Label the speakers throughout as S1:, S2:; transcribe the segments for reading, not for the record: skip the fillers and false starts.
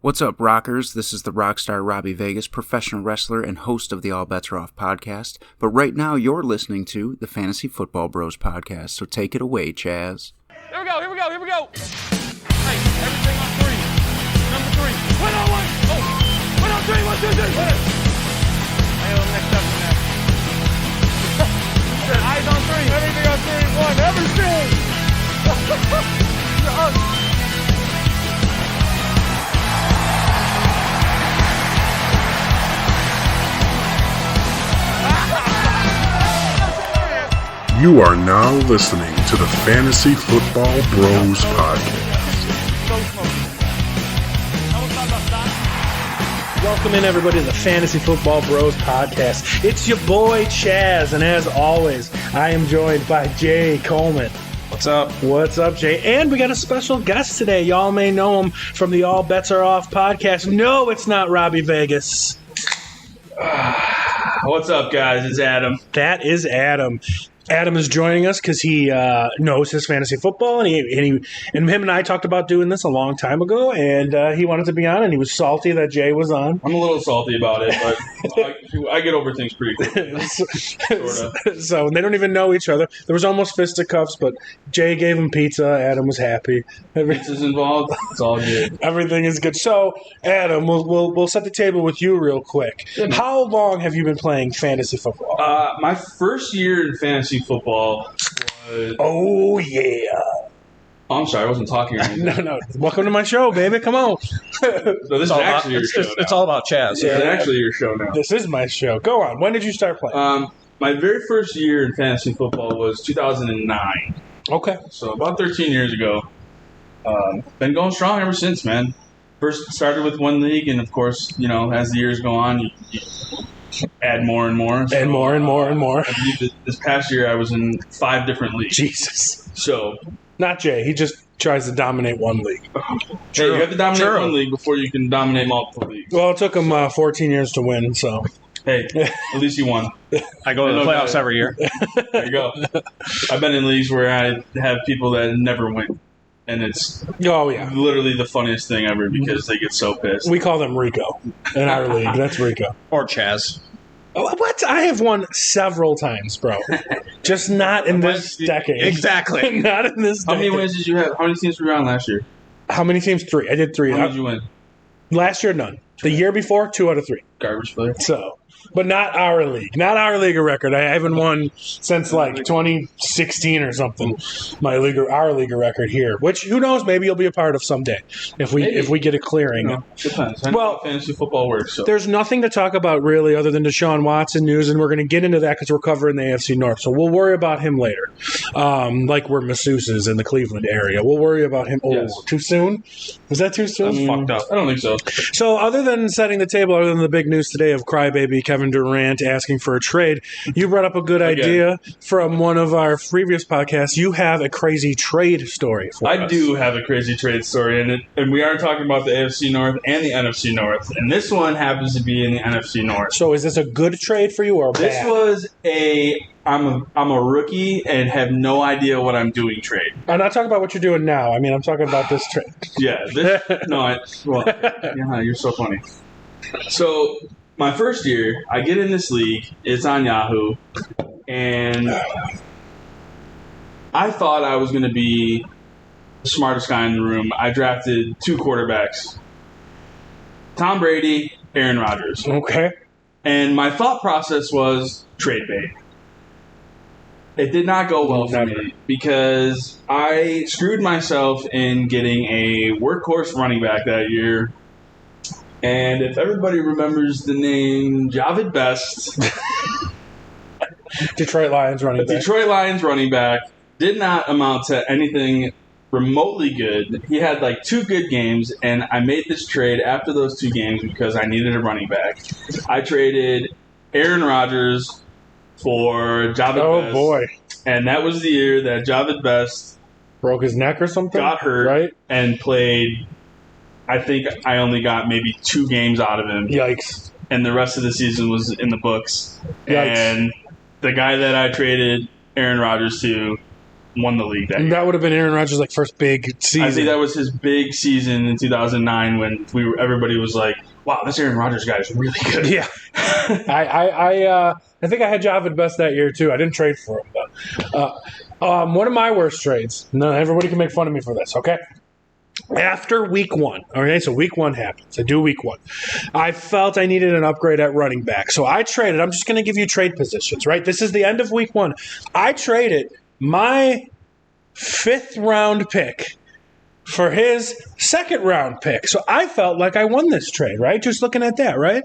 S1: What's up, rockers? This is the rockstar Robbie Vegas, professional wrestler and host of the All Bets Are Off podcast. But right now, you're listening to the Fantasy Football Bros podcast, so take it away, Chaz.
S2: Here we go. Hey, everything on three. Number three. 1 on 1. Oh, 1 on 3. 1, 2, 3. I know the next step from that. Eyes on three. Everything on three. 1. Everything.
S3: You are now listening to the Fantasy Football Bros podcast.
S4: Welcome in, everybody, to the Fantasy Football Bros podcast. It's your boy, Chaz, and as always, I am joined by Jay Coleman.
S5: What's up?
S4: What's up, Jay? And we got a special guest today. Y'all may know him from the All Bets Are Off podcast. No, it's not Robbie Vegas.
S5: What's up, guys? It's Adam.
S4: That is Adam. Adam is joining us because he knows his fantasy football, and him and I talked about doing this a long time ago, and he wanted to be on, and he was salty that Jay was on.
S5: I'm a little salty about it, but I get over things pretty quickly.
S4: So they don't even know each other. There was almost fisticuffs, but Jay gave him pizza. Adam was happy.
S5: Pizza's involved. It's all good.
S4: Everything is good. So, Adam, we'll set the table with you real quick. How long have you been playing fantasy football?
S5: My first year in fantasy football was...
S4: Oh, yeah.
S5: Oh, I'm sorry, I wasn't talking or anything.
S4: No. Welcome to my show, baby. Come on.
S5: So this is actually your show now.
S6: It's all about Chaz.
S5: This is actually your show now.
S4: This is my show. Go on. When did you start playing?
S5: My very first year in fantasy football was 2009.
S4: Okay.
S5: So about 13 years ago. Been going strong ever since, man. First started with one league, and of course, you know, as the years go on, you add more and more.
S4: So, and more.
S5: I believe this past year I was in 5 different leagues.
S4: Jesus.
S5: So,
S4: not Jay. He just tries to dominate one league.
S5: Hey, you have to dominate one league before you can dominate multiple leagues.
S4: Well, it took him 14 years to win, so.
S5: Hey, at least you won.
S6: I go to the playoffs every year.
S5: There you go. I've been in leagues where I have people that never win. And it's literally the funniest thing ever because they get so pissed.
S4: We call them Rico in our league. That's Rico.
S6: Or Chaz.
S4: What? I have won several times, bro. Just not in this decade.
S6: Exactly.
S4: Not in this decade.
S5: How many wins did you have? How many teams were you on last year?
S4: How many teams? 3. I did 3.
S5: How many did you win?
S4: Last year, none. The year before, 2 out of 3.
S5: Garbage player.
S4: So, but not our league. Not our league of record. I haven't won since like 2016 or something. Our league of record here. Which who knows? Maybe you'll be a part of someday if we get a clearing.
S5: No, depends. I know how fantasy football works. So.
S4: There's nothing to talk about really other than Deshaun Watson news, and we're going to get into that because we're covering the AFC North. So we'll worry about him later. Like we're masseuses in the Cleveland area. We'll worry about him. Oh, yes. Too soon? Was that too soon?
S5: That's fucked up. I don't think so.
S4: So other than setting the table, other than the big news today of crybaby Kevin Durant asking for a trade, you brought up a good idea from one of our previous podcasts. You have a crazy trade story for us.
S5: I do have a crazy trade story, and we are talking about the AFC North and the NFC North, and this one happens to be in the NFC North.
S4: So is this a good trade for you or bad?
S5: This was I'm a rookie and have no idea what I'm doing trade.
S4: I'm not talking about what you're doing now. I mean, I'm talking about this trade.
S5: Yeah. You're so funny. So my first year, I get in this league. It's on Yahoo, and I thought I was going to be the smartest guy in the room. I drafted 2 quarterbacks, Tom Brady, Aaron Rodgers.
S4: Okay.
S5: And my thought process was trade bait. It did not go well for me because I screwed myself in getting a workhorse running back that year. And if everybody remembers the name Javid Best,
S4: Detroit Lions running
S5: back, did not amount to anything remotely good. He had like 2 good games, and I made this trade after those 2 games because I needed a running back. I traded Aaron Rodgers for Javid Best.
S4: Oh, boy.
S5: And that was the year that Javid Best
S4: broke his neck or something?
S5: Got hurt,
S4: right?
S5: And played. I think I only got maybe 2 games out of him.
S4: Yikes.
S5: And the rest of the season was in the books.
S4: Yikes.
S5: And the guy that I traded Aaron Rodgers to won the league that year.
S4: That would have been Aaron Rodgers' first big season.
S5: I think that was his big season in 2009 when everybody was like, "Wow, this Aaron Rodgers guy is really good."
S4: Yeah, I think I had Javid Best that year too. I didn't trade for him, but one of my worst trades. No, everybody can make fun of me for this. Okay, after week 1. Okay, so week 1 happens. I do week 1. I felt I needed an upgrade at running back, so I traded. I'm just going to give you trade positions. Right, this is the end of week 1. I traded my 5th round pick for his 2nd round pick. So I felt like I won this trade, right? Just looking at that, right?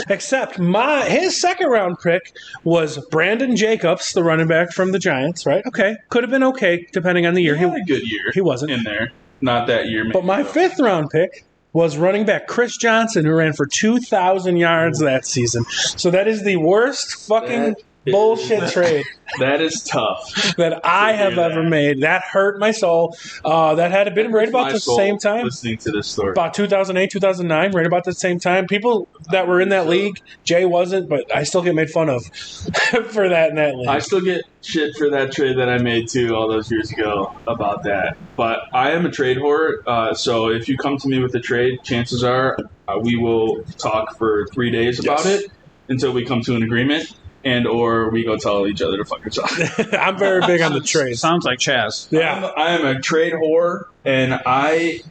S4: Except his 2nd round pick was Brandon Jacobs, the running back from the Giants, right? Okay. Could have been okay depending on the year.
S5: He had a good year.
S4: He wasn't
S5: in there. Not that year, maybe.
S4: But my 5th round pick was running back Chris Johnson, who ran for 2,000 yards that season. So that is the worst fucking bullshit trade
S5: That is tough.
S4: that I have ever made. That hurt my soul. That had been right about the same time.
S5: Listening to this story.
S4: About 2008, 2009, right about the same time. People that were in that league, Jay wasn't, but I still get made fun of for that in that league.
S5: I still get shit for that trade that I made too all those years ago about that. But I am a trade whore, so if you come to me with a trade, chances are we will talk for 3 days about it until we come to an agreement. And or we go tell each other to fuck yourself.
S4: I'm very big on the trade.
S6: Sounds like Chaz.
S4: Yeah.
S5: I am a trade whore, and I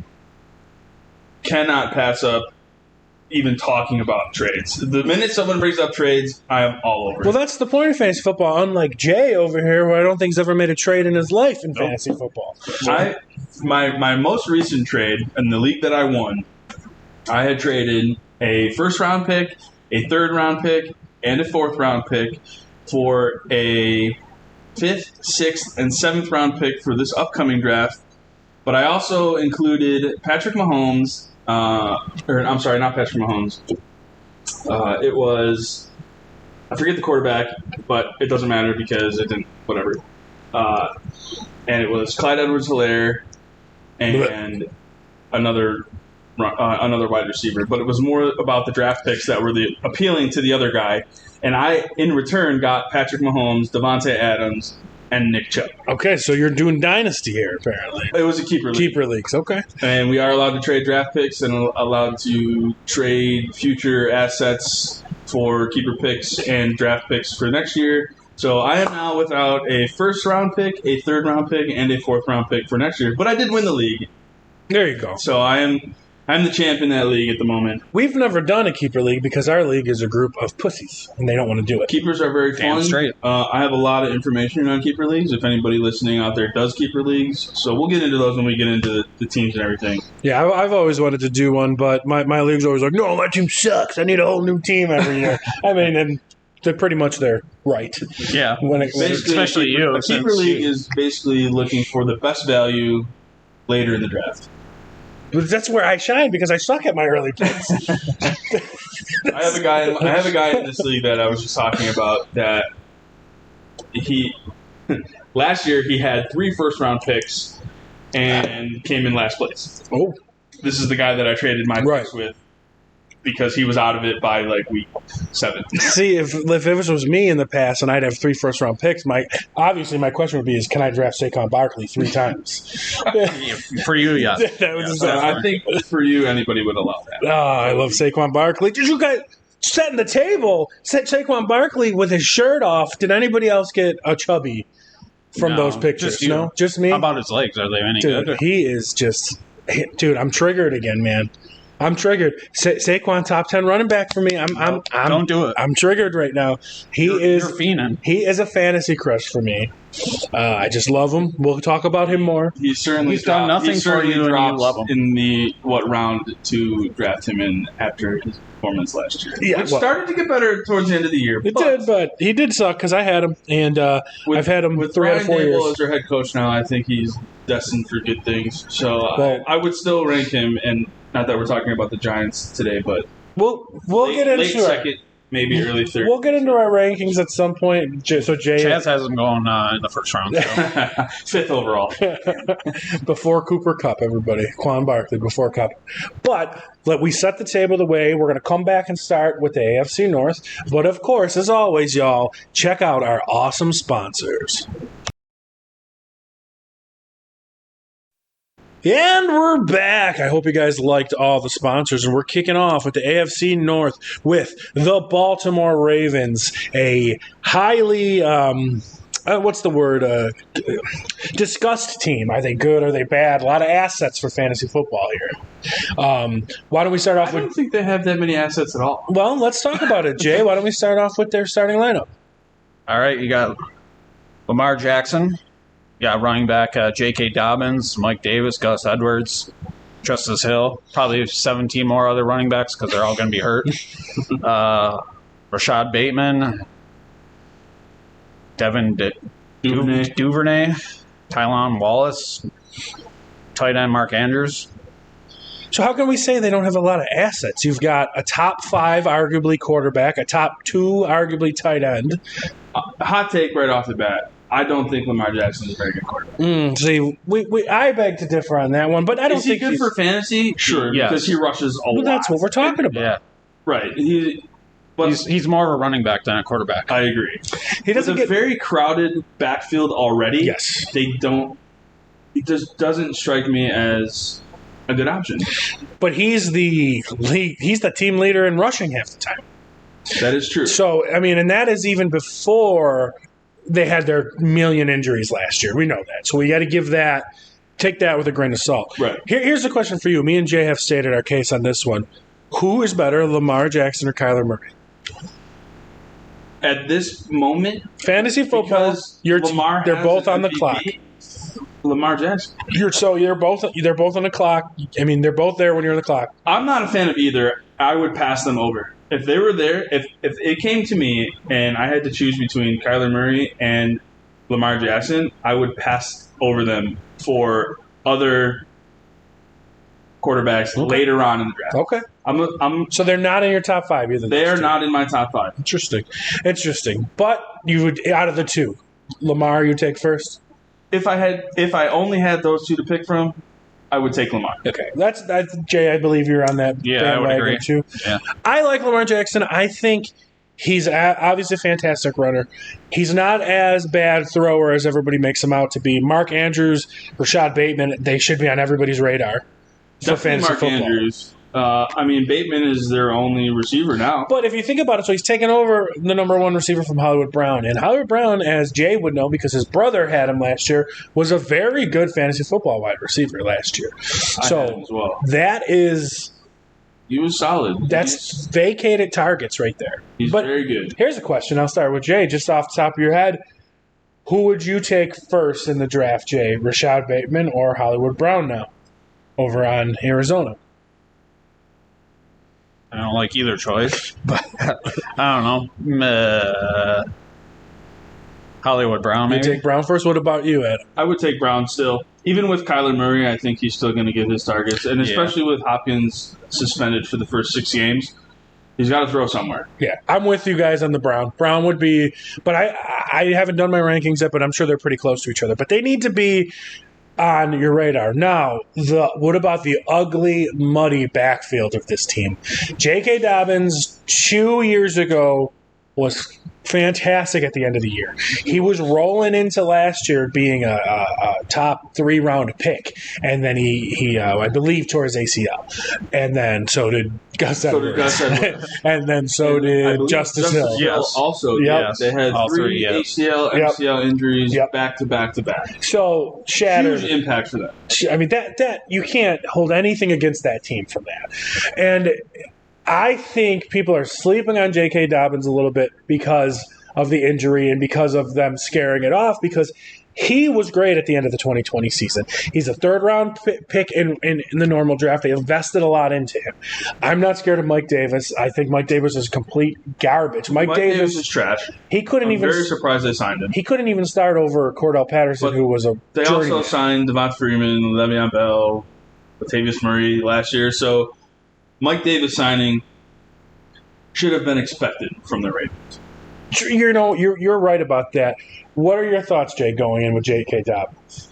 S5: cannot pass up even talking about trades. The minute someone brings up trades, I am all over it.
S4: Well, that's the point of fantasy football. Unlike Jay over here, who I don't think he's ever made a trade in his life in fantasy football.
S5: My most recent trade in the league that I won, I had traded a 1st round pick, a 3rd round pick, and a 4th round pick for a 5th, 6th, and 7th round pick for this upcoming draft. But I also included Patrick Mahomes. I'm sorry, not Patrick Mahomes. It was, I forget the quarterback, but it doesn't matter because it didn't, whatever. And it was Clyde Edwards-Helaire and another wide receiver, but it was more about the draft picks that were appealing to the other guy. And I, in return, got Patrick Mahomes, Devontae Adams, and Nick Chubb.
S4: Okay, so you're doing dynasty here, apparently.
S5: It was a keeper league.
S4: Keeper leagues, okay.
S5: And we are allowed to trade draft picks and allowed to trade future assets for keeper picks and draft picks for next year. So I am now without a 1st round pick, a 3rd round pick, and a 4th round pick for next year. But I did win the league.
S4: There you go.
S5: So I'm the champ in that league at the moment.
S4: We've never done a keeper league because our league is a group of pussies, and they don't want to do it.
S5: Keepers are very
S6: Damn
S5: fun.
S6: straight.
S5: I have a lot of information on keeper leagues, if anybody listening out there does keeper leagues. So we'll get into those when we get into the teams and everything.
S4: Yeah, I've always wanted to do one, but my league's always like, no, my team sucks. I need a whole new team every year. I mean, and they're pretty much there, right?
S6: Yeah. Especially you.
S5: A keeper league is basically looking for the best value later in the draft.
S4: But that's where I shine because I suck at my early picks.
S5: I have a guy in this league that I was just talking about that last year he had 3 first-round picks and came in last place.
S4: Oh.
S5: This is the guy that I traded my picks with because he was out of it by week 7.
S4: See, if it was me in the past and I'd have 3 first-round picks, my question would be can I draft Saquon Barkley 3 times?
S6: For you, yeah.
S5: I think for you, anybody would allow that.
S4: Oh, I love Saquon Barkley. Did you guys setting the table? Set Saquon Barkley with his shirt off. Did anybody else get a chubby from those pictures?
S6: Just you.
S4: No, just me.
S6: How about his legs? Are they any
S4: Dude,
S6: good?
S4: he is just dude. I'm triggered again, man. I'm triggered. Saquon top 10 running back for me.
S6: Don't do it.
S4: I'm triggered right now. You're
S6: fiending.
S4: He is a fantasy crush for me. I just love him. We'll talk about him more.
S5: He's
S6: done nothing for you, and you love him.
S5: In the round to draft him in after his performance last year,
S4: yeah,
S5: which started to get better towards the end of the year.
S4: But he did suck because I had him, and I've had him
S5: with
S4: 3 out of 4
S5: Brian
S4: years.
S5: Dable as our head coach now. I think he's destined for good things. So I would still rank him, and not that we're talking about the Giants today, but
S4: we'll get into
S5: late second, maybe early third.
S4: We'll get into our rankings at some point. So Jay
S6: Chaz has him going in the 1st round. So.
S5: 5th overall.
S4: Before Cooper Kupp, everybody. Quan Barkley before Kupp. But we set the table the way. We're going to come back and start with the AFC North. But, of course, as always, y'all, check out our awesome sponsors. And we're back. I hope you guys liked all the sponsors. And we're kicking off with the AFC North with the Baltimore Ravens, a highly, discussed team. Are they good? Are they bad? A lot of assets for fantasy football here. Why don't we start off
S5: I don't think they have that many assets at all.
S4: Well, let's talk about it, Jay. Why don't we start off with their starting lineup?
S6: All right, you got Lamar Jackson. You got running back J.K. Dobbins, Mike Davis, Gus Edwards, Justice Hill. Probably 17 more other running backs because they're all going to be hurt. Rashad Bateman, Devin Duvernay, Tylan Wallace, tight end Mark Andrews.
S4: So how can we say they don't have a lot of assets? You've got a top 5, arguably, quarterback, a top 2, arguably, tight end.
S5: Hot take right off the bat. I don't think Lamar Jackson is a very good quarterback.
S4: See, I beg to differ on that one, but I don't think
S5: he's good for fantasy. Sure,
S6: yes.
S5: Because he rushes a lot.
S4: That's what we're talking about.
S6: Yeah,
S5: right.
S6: He's more of a running back than a quarterback.
S5: I agree.
S4: He doesn't
S5: get very crowded backfield already.
S4: Yes,
S5: they don't. It just doesn't strike me as a good option.
S4: But he's the team leader in rushing half the time.
S5: That is true.
S4: So I mean, and that is even before they had their million injuries last year. We know that. So we got to take that with a grain of salt.
S5: Right.
S4: Here's the question for you. Me and Jay have stated our case on this one. Who is better, Lamar Jackson or Kyler Murray?
S5: At this moment,
S4: fantasy football, they're both on the clock.
S5: Lamar Jackson.
S4: They're both on the clock. I mean, they're both there when you're on the clock.
S5: I'm not a fan of either. I would pass them over. If they were there, if it came to me and I had to choose between Kyler Murray and Lamar Jackson, I would pass over them for other quarterbacks later on in the draft.
S4: Okay. So they're not in your top 5 either.
S5: They are not in my top 5.
S4: Interesting. But you would, out of the two, Lamar you take first?
S5: If I only had those two to pick from, I would take Lamar.
S4: Okay, that's Jay. I believe you're on that bandwagon too.
S6: Yeah,
S4: I like Lamar Jackson. I think he's obviously a fantastic runner. He's not as bad thrower as everybody makes him out to be. Mark Andrews, Rashad Bateman, they should be on everybody's radar for fantasy
S5: Mark
S4: football.
S5: Andrews. Bateman is their only receiver now.
S4: But if you think about it, so he's taken over the number 1 receiver from Hollywood Brown. And Hollywood Brown, as Jay would know because his brother had him last year, was a very good fantasy football wide receiver last year.
S5: I had him as well.
S4: He
S5: was solid.
S4: That's vacated targets right there.
S5: He's very good.
S4: Here's a question. I'll start with Jay, just off the top of your head. Who would you take first in the draft, Jay? Rashad Bateman or Hollywood Brown now over on Arizona?
S6: I don't like either choice, but I don't know. Hollywood Brown, maybe?
S4: You take Brown first? What about you, Adam?
S5: I would take Brown still. Even with Kyler Murray, I think he's still going to get his targets. And especially with Hopkins suspended for the first 6 games, he's got to throw somewhere.
S4: Yeah, I'm with you guys on the Brown. Brown would be – but I haven't done my rankings yet, but I'm sure they're pretty close to each other. But they need to be – on your radar. Now, what about the ugly, muddy backfield of this team? J.K. Dobbins 2 years ago was fantastic at the end of the year. He was rolling into last year being a top 3-round pick, and then he I believe tore his ACL, and then so did Gus Edwards, and then so did Justice Hill.
S5: Yes. Also,
S6: yes.
S5: They had
S6: all
S5: 3 ACL, MCL injuries back to back to back.
S4: So shattered.
S5: Huge impact for them.
S4: I mean that you can't hold anything against that team from that, and I think people are sleeping on J.K. Dobbins a little bit because of the injury and because of them scaring it off, because he was great at the end of the 2020 season. He's a 3rd-round pick in the normal draft. They invested a lot into him. I'm not scared of Mike Davis. I think Mike Davis is complete garbage. Mike Davis
S5: is trash.
S4: I'm
S5: very surprised they signed him.
S4: He couldn't even start over Cordell Patterson, who was a
S5: They
S4: journeyman.
S5: also signed Devonta Freeman, Le'Veon Bell, Latavius Murray last year. So Mike Davis signing should have been expected from the Ravens.
S4: You're right about that. What are your thoughts, Jay, going in with J.K. Dobbins?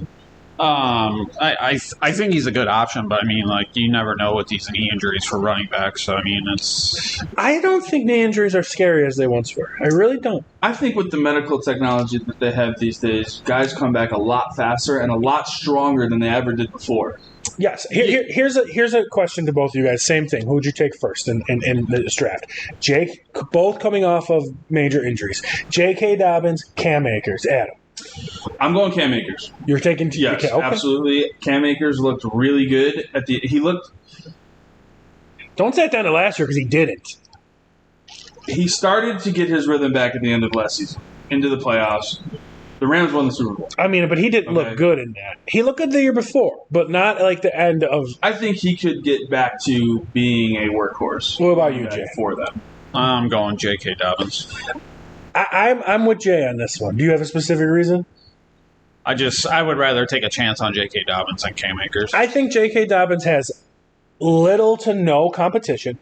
S6: I think he's a good option, but I mean, like, you never know with these knee injuries for running backs. So I mean,
S4: I don't think knee injuries are scary as they once were. I really don't.
S5: I think with the medical technology that they have these days, guys come back a lot faster and a lot stronger than they ever did before.
S4: Yes. Here's a question to both of you guys. Same thing. Who would you take first in this draft? Jake, both coming off of major injuries. J.K. Dobbins, Cam Akers. Adam.
S5: I'm going Cam Akers.
S4: You're taking
S5: Yes,
S4: okay.
S5: absolutely. Cam Akers looked really good
S4: Don't say it down to last year because he didn't.
S5: He started to get his rhythm back at the end of last season, into the playoffs. The Rams won the Super Bowl.
S4: I mean, but he didn't look good in that. He looked good the year before, but not like the end of.
S5: I think he could get back to being a workhorse.
S4: What about you, Jay?
S5: For them,
S6: I'm going J.K. Dobbins.
S4: I'm with Jay on this one. Do you have a specific reason?
S6: I would rather take a chance on J.K. Dobbins than Cam Akers.
S4: I think J.K. Dobbins has little to no competition.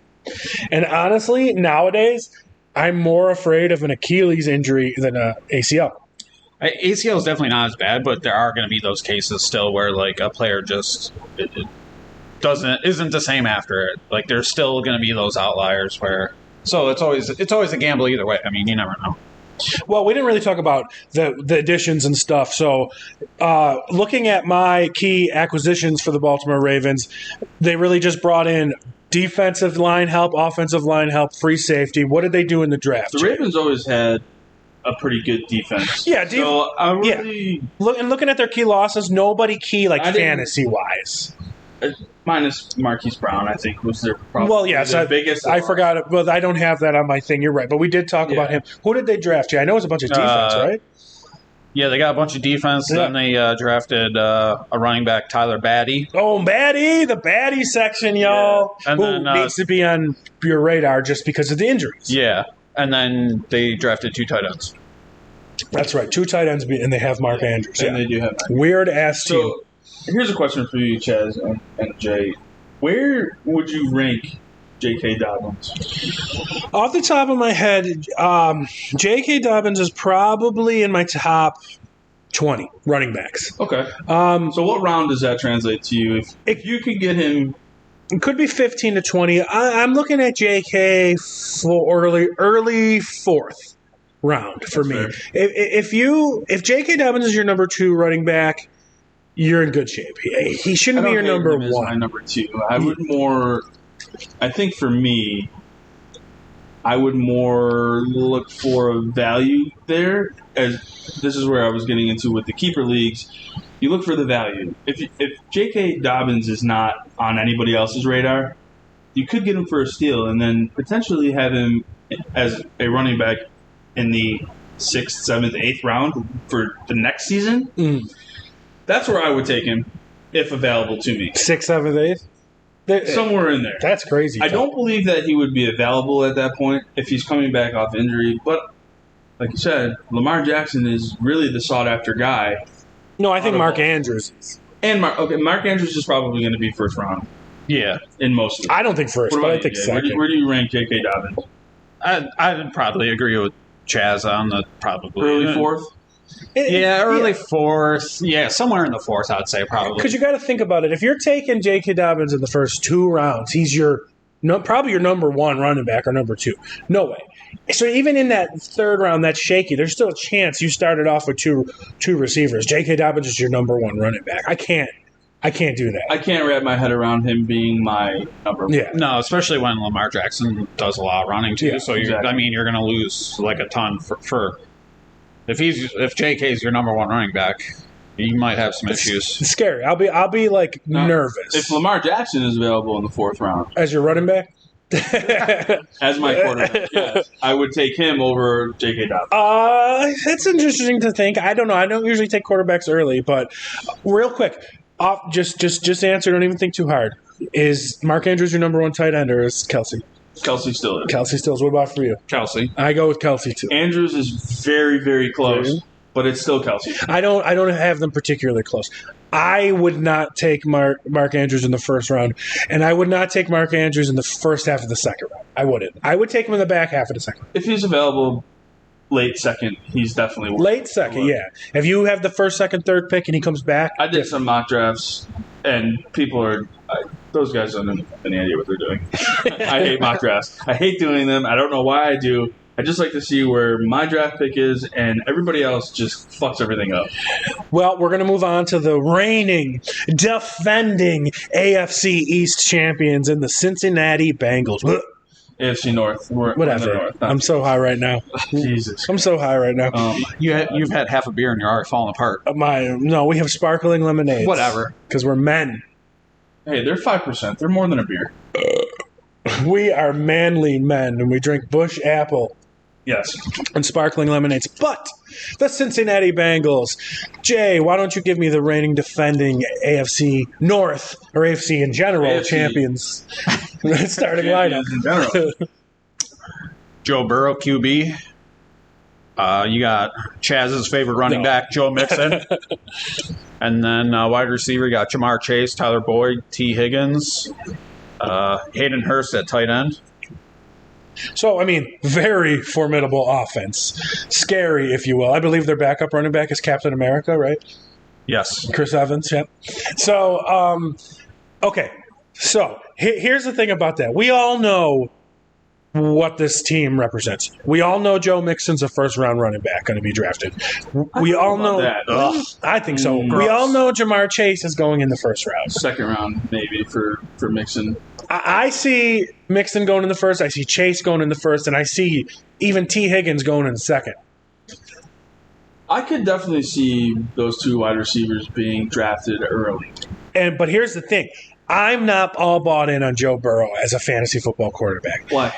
S4: And honestly, nowadays, I'm more afraid of an Achilles injury than an ACL.
S6: ACL is definitely not as bad, but there are going to be those cases still where like a player just isn't the same after it. Like there's still going to be those outliers where. So it's always a gamble either way. I mean, you never know.
S4: Well, we didn't really talk about the additions and stuff. So, looking at my key acquisitions for the Baltimore Ravens, they really just brought in defensive line help, offensive line help, free safety. What did they do in the draft?
S5: The Ravens always had a pretty good defense.
S4: Yeah,
S5: so I really
S4: looking at their key losses, nobody key like fantasy wise.
S5: Minus Marquise Brown, I think was their problem.
S4: Well, yes,
S5: biggest.
S4: I forgot it. Well, I don't have that on my thing. You're right, but we did talk about him. Who did they draft? I know it's a bunch of defense, right?
S6: Yeah, they got a bunch of defense. Yeah. Then they drafted a running back, Tyler Batty.
S4: Oh, Batty, the Batty section, y'all. Yeah. And who needs to be on your radar just because of the injuries.
S6: Yeah, and then they drafted 2 tight ends.
S4: That's right, 2 tight ends, and they have Mark Andrews.
S5: And they do have
S4: weird-ass team.
S5: So, here's a question for you, Chaz and Jay. Where would you rank J.K. Dobbins?
S4: Off the top of my head, J.K. Dobbins is probably in my top 20 running backs.
S5: Okay. So what round does that translate to you? If you could get him...
S4: It could be 15 to 20. I'm looking at J.K. for early 4th round for me. If J.K. Dobbins is your number 2 running back, you're in good shape. He shouldn't be your number 1.
S5: My number 2. I think for me, I would more look for a value there. As this is where I was getting into with the keeper leagues. You look for the value. If J.K. Dobbins is not on anybody else's radar, you could get him for a steal and then potentially have him as a running back in the 6th, 7th, 8th round for the next season. That's where I would take him if available to me.
S4: 6th, 7th, 8th?
S5: Somewhere in there.
S4: That's crazy.
S5: I don't believe that he would be available at that point if he's coming back off injury. But like you said, Lamar Jackson is really the sought-after guy.
S4: No, I think Mark Andrews is.
S5: And Mark Andrews is probably going to be first round.
S6: Yeah.
S5: In most of them.
S4: I don't think first, but I think second.
S5: Where do you rank J.K. Dobbins?
S6: I would probably agree with Chaz on the probably.
S5: Early 4th?
S6: Early 4th. Yeah, somewhere in the 4th, I'd say probably.
S4: Because you got to think about it. If you're taking J.K. Dobbins in the first 2 rounds, he's probably your number 1 running back or number 2. No way. So even in that 3rd round, that's shaky. There's still a chance you started off with two receivers. J.K. Dobbins is your number 1 running back. I can't do that.
S5: I can't wrap my head around him being my number 1.
S4: Yeah.
S6: No, especially when Lamar Jackson does a lot of running too.
S4: Yeah,
S6: so you're going to lose like a ton for if J.K. is your number 1 running back, you might have some issues.
S4: It's scary. I'll be like nervous.
S5: If Lamar Jackson is available in the 4th round
S4: as your running back.
S5: As my quarterback, yes. I would take him over J.K. Dobbins.
S4: It's interesting to think. I don't know. I don't usually take quarterbacks early, but real quick, just answer. Don't even think too hard. Is Mark Andrews your number 1 tight end, or is Kelsey?
S5: Kelsey still is.
S4: Kelsey still is. What about for you?
S6: Kelsey.
S4: I go with Kelsey too.
S5: Andrews is very, very close, but it's still Kelsey.
S4: I don't have them particularly close. I would not take Mark Andrews in the 1st round, and I would not take Mark Andrews in the first half of the 2nd round. I wouldn't. I would take him in the back half of the 2nd round.
S5: If he's available late 2nd, he's definitely
S4: late 2nd. Yeah. If you have the 1st, 2nd, 3rd pick, and he comes back,
S5: I did some mock drafts, and people are those guys don't have any idea what they're doing. I hate mock drafts. I hate doing them. I don't know why I do. I just like to see where my draft pick is, and everybody else just fucks everything up.
S4: Well, we're going to move on to the reigning, defending AFC East champions in the Cincinnati Bengals.
S5: AFC North. We're in the
S4: Whatever.
S5: North.
S4: I'm so high right now.
S5: Jesus.
S4: I'm so high right now.
S6: You've had half a beer and you're already falling apart.
S4: No, we have sparkling lemonade.
S6: Whatever.
S4: Because we're men.
S5: Hey, they're 5%. They're more than a beer.
S4: We are manly men, and we drink Bush Apple
S5: Yes.
S4: and sparkling lemonades. But the Cincinnati Bengals. Jay, why don't you give me the reigning defending AFC North, or AFC in general,
S5: AFC.
S4: champions starting lineup?
S5: In general.
S6: Joe Burrow, QB. You got Chaz's favorite running back, Joe Mixon. And then wide receiver, you got Jamar Chase, Tyler Boyd, T. Higgins, Hayden Hurst at tight end.
S4: So, I mean, very formidable offense. Scary, if you will. I believe their backup running back is Captain America, right?
S6: Yes.
S4: Chris Evans, yeah. So, okay. So, here's the thing about that. We all know what this team represents. We all know Joe Mixon's a first-round running back going to be drafted. We all know
S5: that. Ugh.
S4: I think so. We
S5: Gross.
S4: all know Jamar Chase is going in the first round.
S5: Second round, maybe, for Mixon.
S4: I see Mixon going in the first. I see Chase going in the first, and I see even T. Higgins going in the second.
S5: I could definitely see those two wide receivers being drafted early.
S4: But here's the thing. I'm not all bought in on Joe Burrow as a fantasy football quarterback.
S5: Why?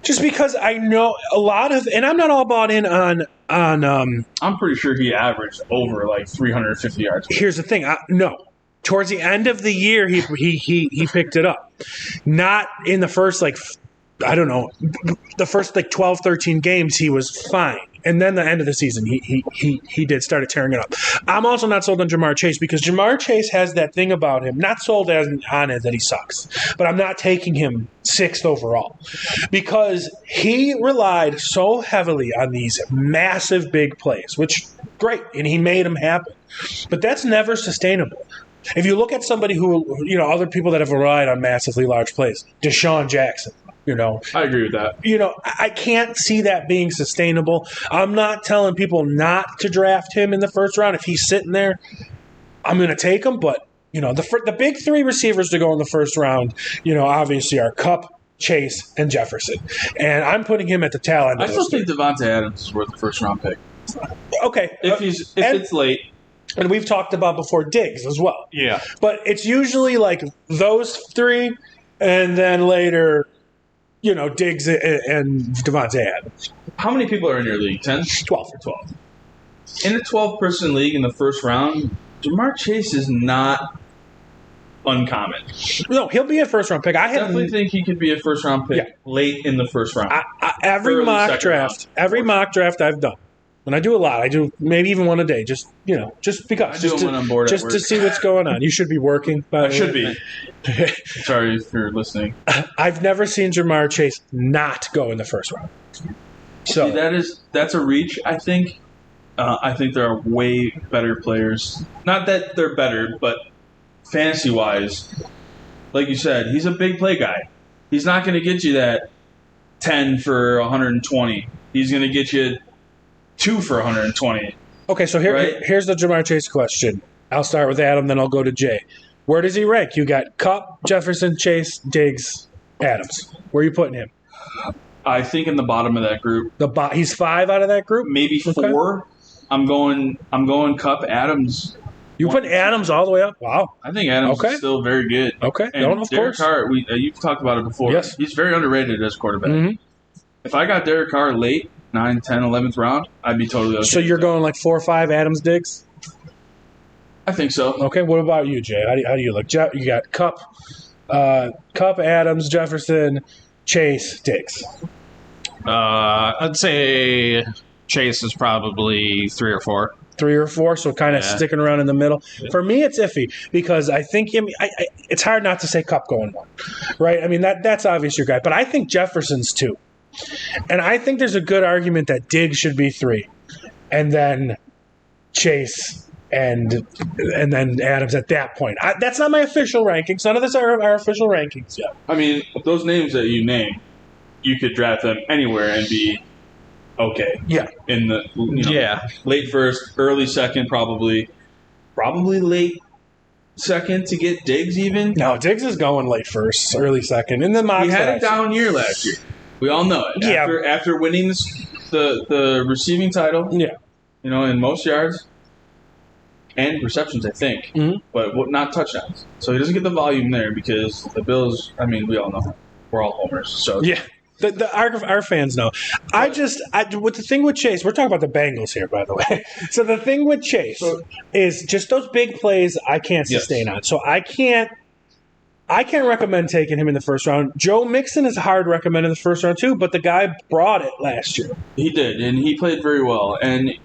S4: Just because I know a lot of, and I'm not all bought in on.
S5: I'm pretty sure he averaged over like 350 yards.
S4: Here's the thing. No, towards the end of the year, he picked it up. Not in the first the first 12, 13 games he was fine. And then the end of the season, he started tearing it up. I'm also not sold on Jamar Chase because Jamar Chase has that thing about him. Not sold on it that he sucks, but I'm not taking him 6th overall because he relied so heavily on these massive big plays, which great, and he made them happen. But that's never sustainable. If you look at somebody who, other people that have relied on massively large plays, Deshaun Jackson.
S5: I agree with that.
S4: I can't see that being sustainable. I'm not telling people not to draft him in the first round. If he's sitting there, I'm going to take him. But, the big 3 receivers to go in the first round, obviously are Kupp, Chase, and Jefferson. And I'm putting him at the tail end.
S5: I still think Devontae Adams is worth the first round pick.
S4: Okay.
S5: If it's late.
S4: And we've talked about before Diggs as well.
S5: Yeah.
S4: But it's usually like those 3 and then later – Diggs and Devontae Adams.
S5: How many people are in your league? 10?
S4: 12.
S5: In a 12-person league in the first round, Jamar Chase is not uncommon.
S4: No, he'll be a first-round pick. I
S5: definitely think he could be a first-round pick late in the first round.
S4: Every mock draft I've done, and I do a lot. I do maybe even one a day, just because.
S5: I do them when I'm bored at
S4: just
S5: work.
S4: to see what's going on. You should be working.
S5: I should be. Sorry if you're listening.
S4: I've never seen Jamar Chase not go in the first round. So
S5: See, that's a reach. I think there are way better players. Not that they're better, but fantasy-wise, like you said, he's a big play guy. He's not going to get you that 10 for 120. He's going to get you 2 for 120.
S4: Okay, so here's the Jamar Chase question. I'll start with Adam, then I'll go to Jay. Where does he rank? You got Kupp, Jefferson, Chase, Diggs, Adams. Where are you putting him?
S5: I think in the bottom of that group.
S4: He's 5 out of that group?
S5: Maybe 4. Okay. I'm going Kupp, Adams.
S4: You put Adams all the way up? Wow.
S5: I think Adams is still very good.
S4: Okay.
S5: And
S4: of
S5: Derek
S4: course.
S5: Carr, you've talked about it before.
S4: Yes.
S5: He's very underrated as quarterback.
S4: Mm-hmm.
S5: If I got Derek Carr late, 9, 10, 11th round, I'd be totally okay.
S4: So you're going like 4 or 5 Adams, Diggs?
S5: I think so.
S4: Okay, what about you, Jay? How do you look? You got Kupp, Adams, Jefferson, Chase, Diggs.
S6: I'd say Chase is probably 3 or 4.
S4: 3 or 4, so kind of sticking around in the middle. For me, it's iffy because I think it's hard not to say Kupp going 1, right? I mean, that's obvious your guy, but I think Jefferson's 2. And I think there's a good argument that Diggs should be 3, and then Chase and then Adams at that point. That's not my official rankings. None of this are our official rankings yet.
S5: I mean, those names that you name, you could draft them anywhere and be okay.
S4: Yeah.
S5: In the late first, early second, probably late second to get Diggs even.
S4: No, Diggs is going late first, early second. In the mock
S5: He had a down year last year. We all know it.
S4: Yeah.
S5: After winning the receiving title,
S4: Yeah.
S5: In most yards and receptions, I think, but not touchdowns. So he doesn't get the volume there because the Bills. I mean, we all know we're all homers. So
S4: Yeah. Our fans know. With the thing with Chase, we're talking about the Bengals here, by the way. So the thing with Chase is just those big plays I can't sustain on. So I can't recommend taking him in the first round. Joe Mixon is hard to recommend in the first round too, but the guy brought it last year.
S5: He did, and he played very well. And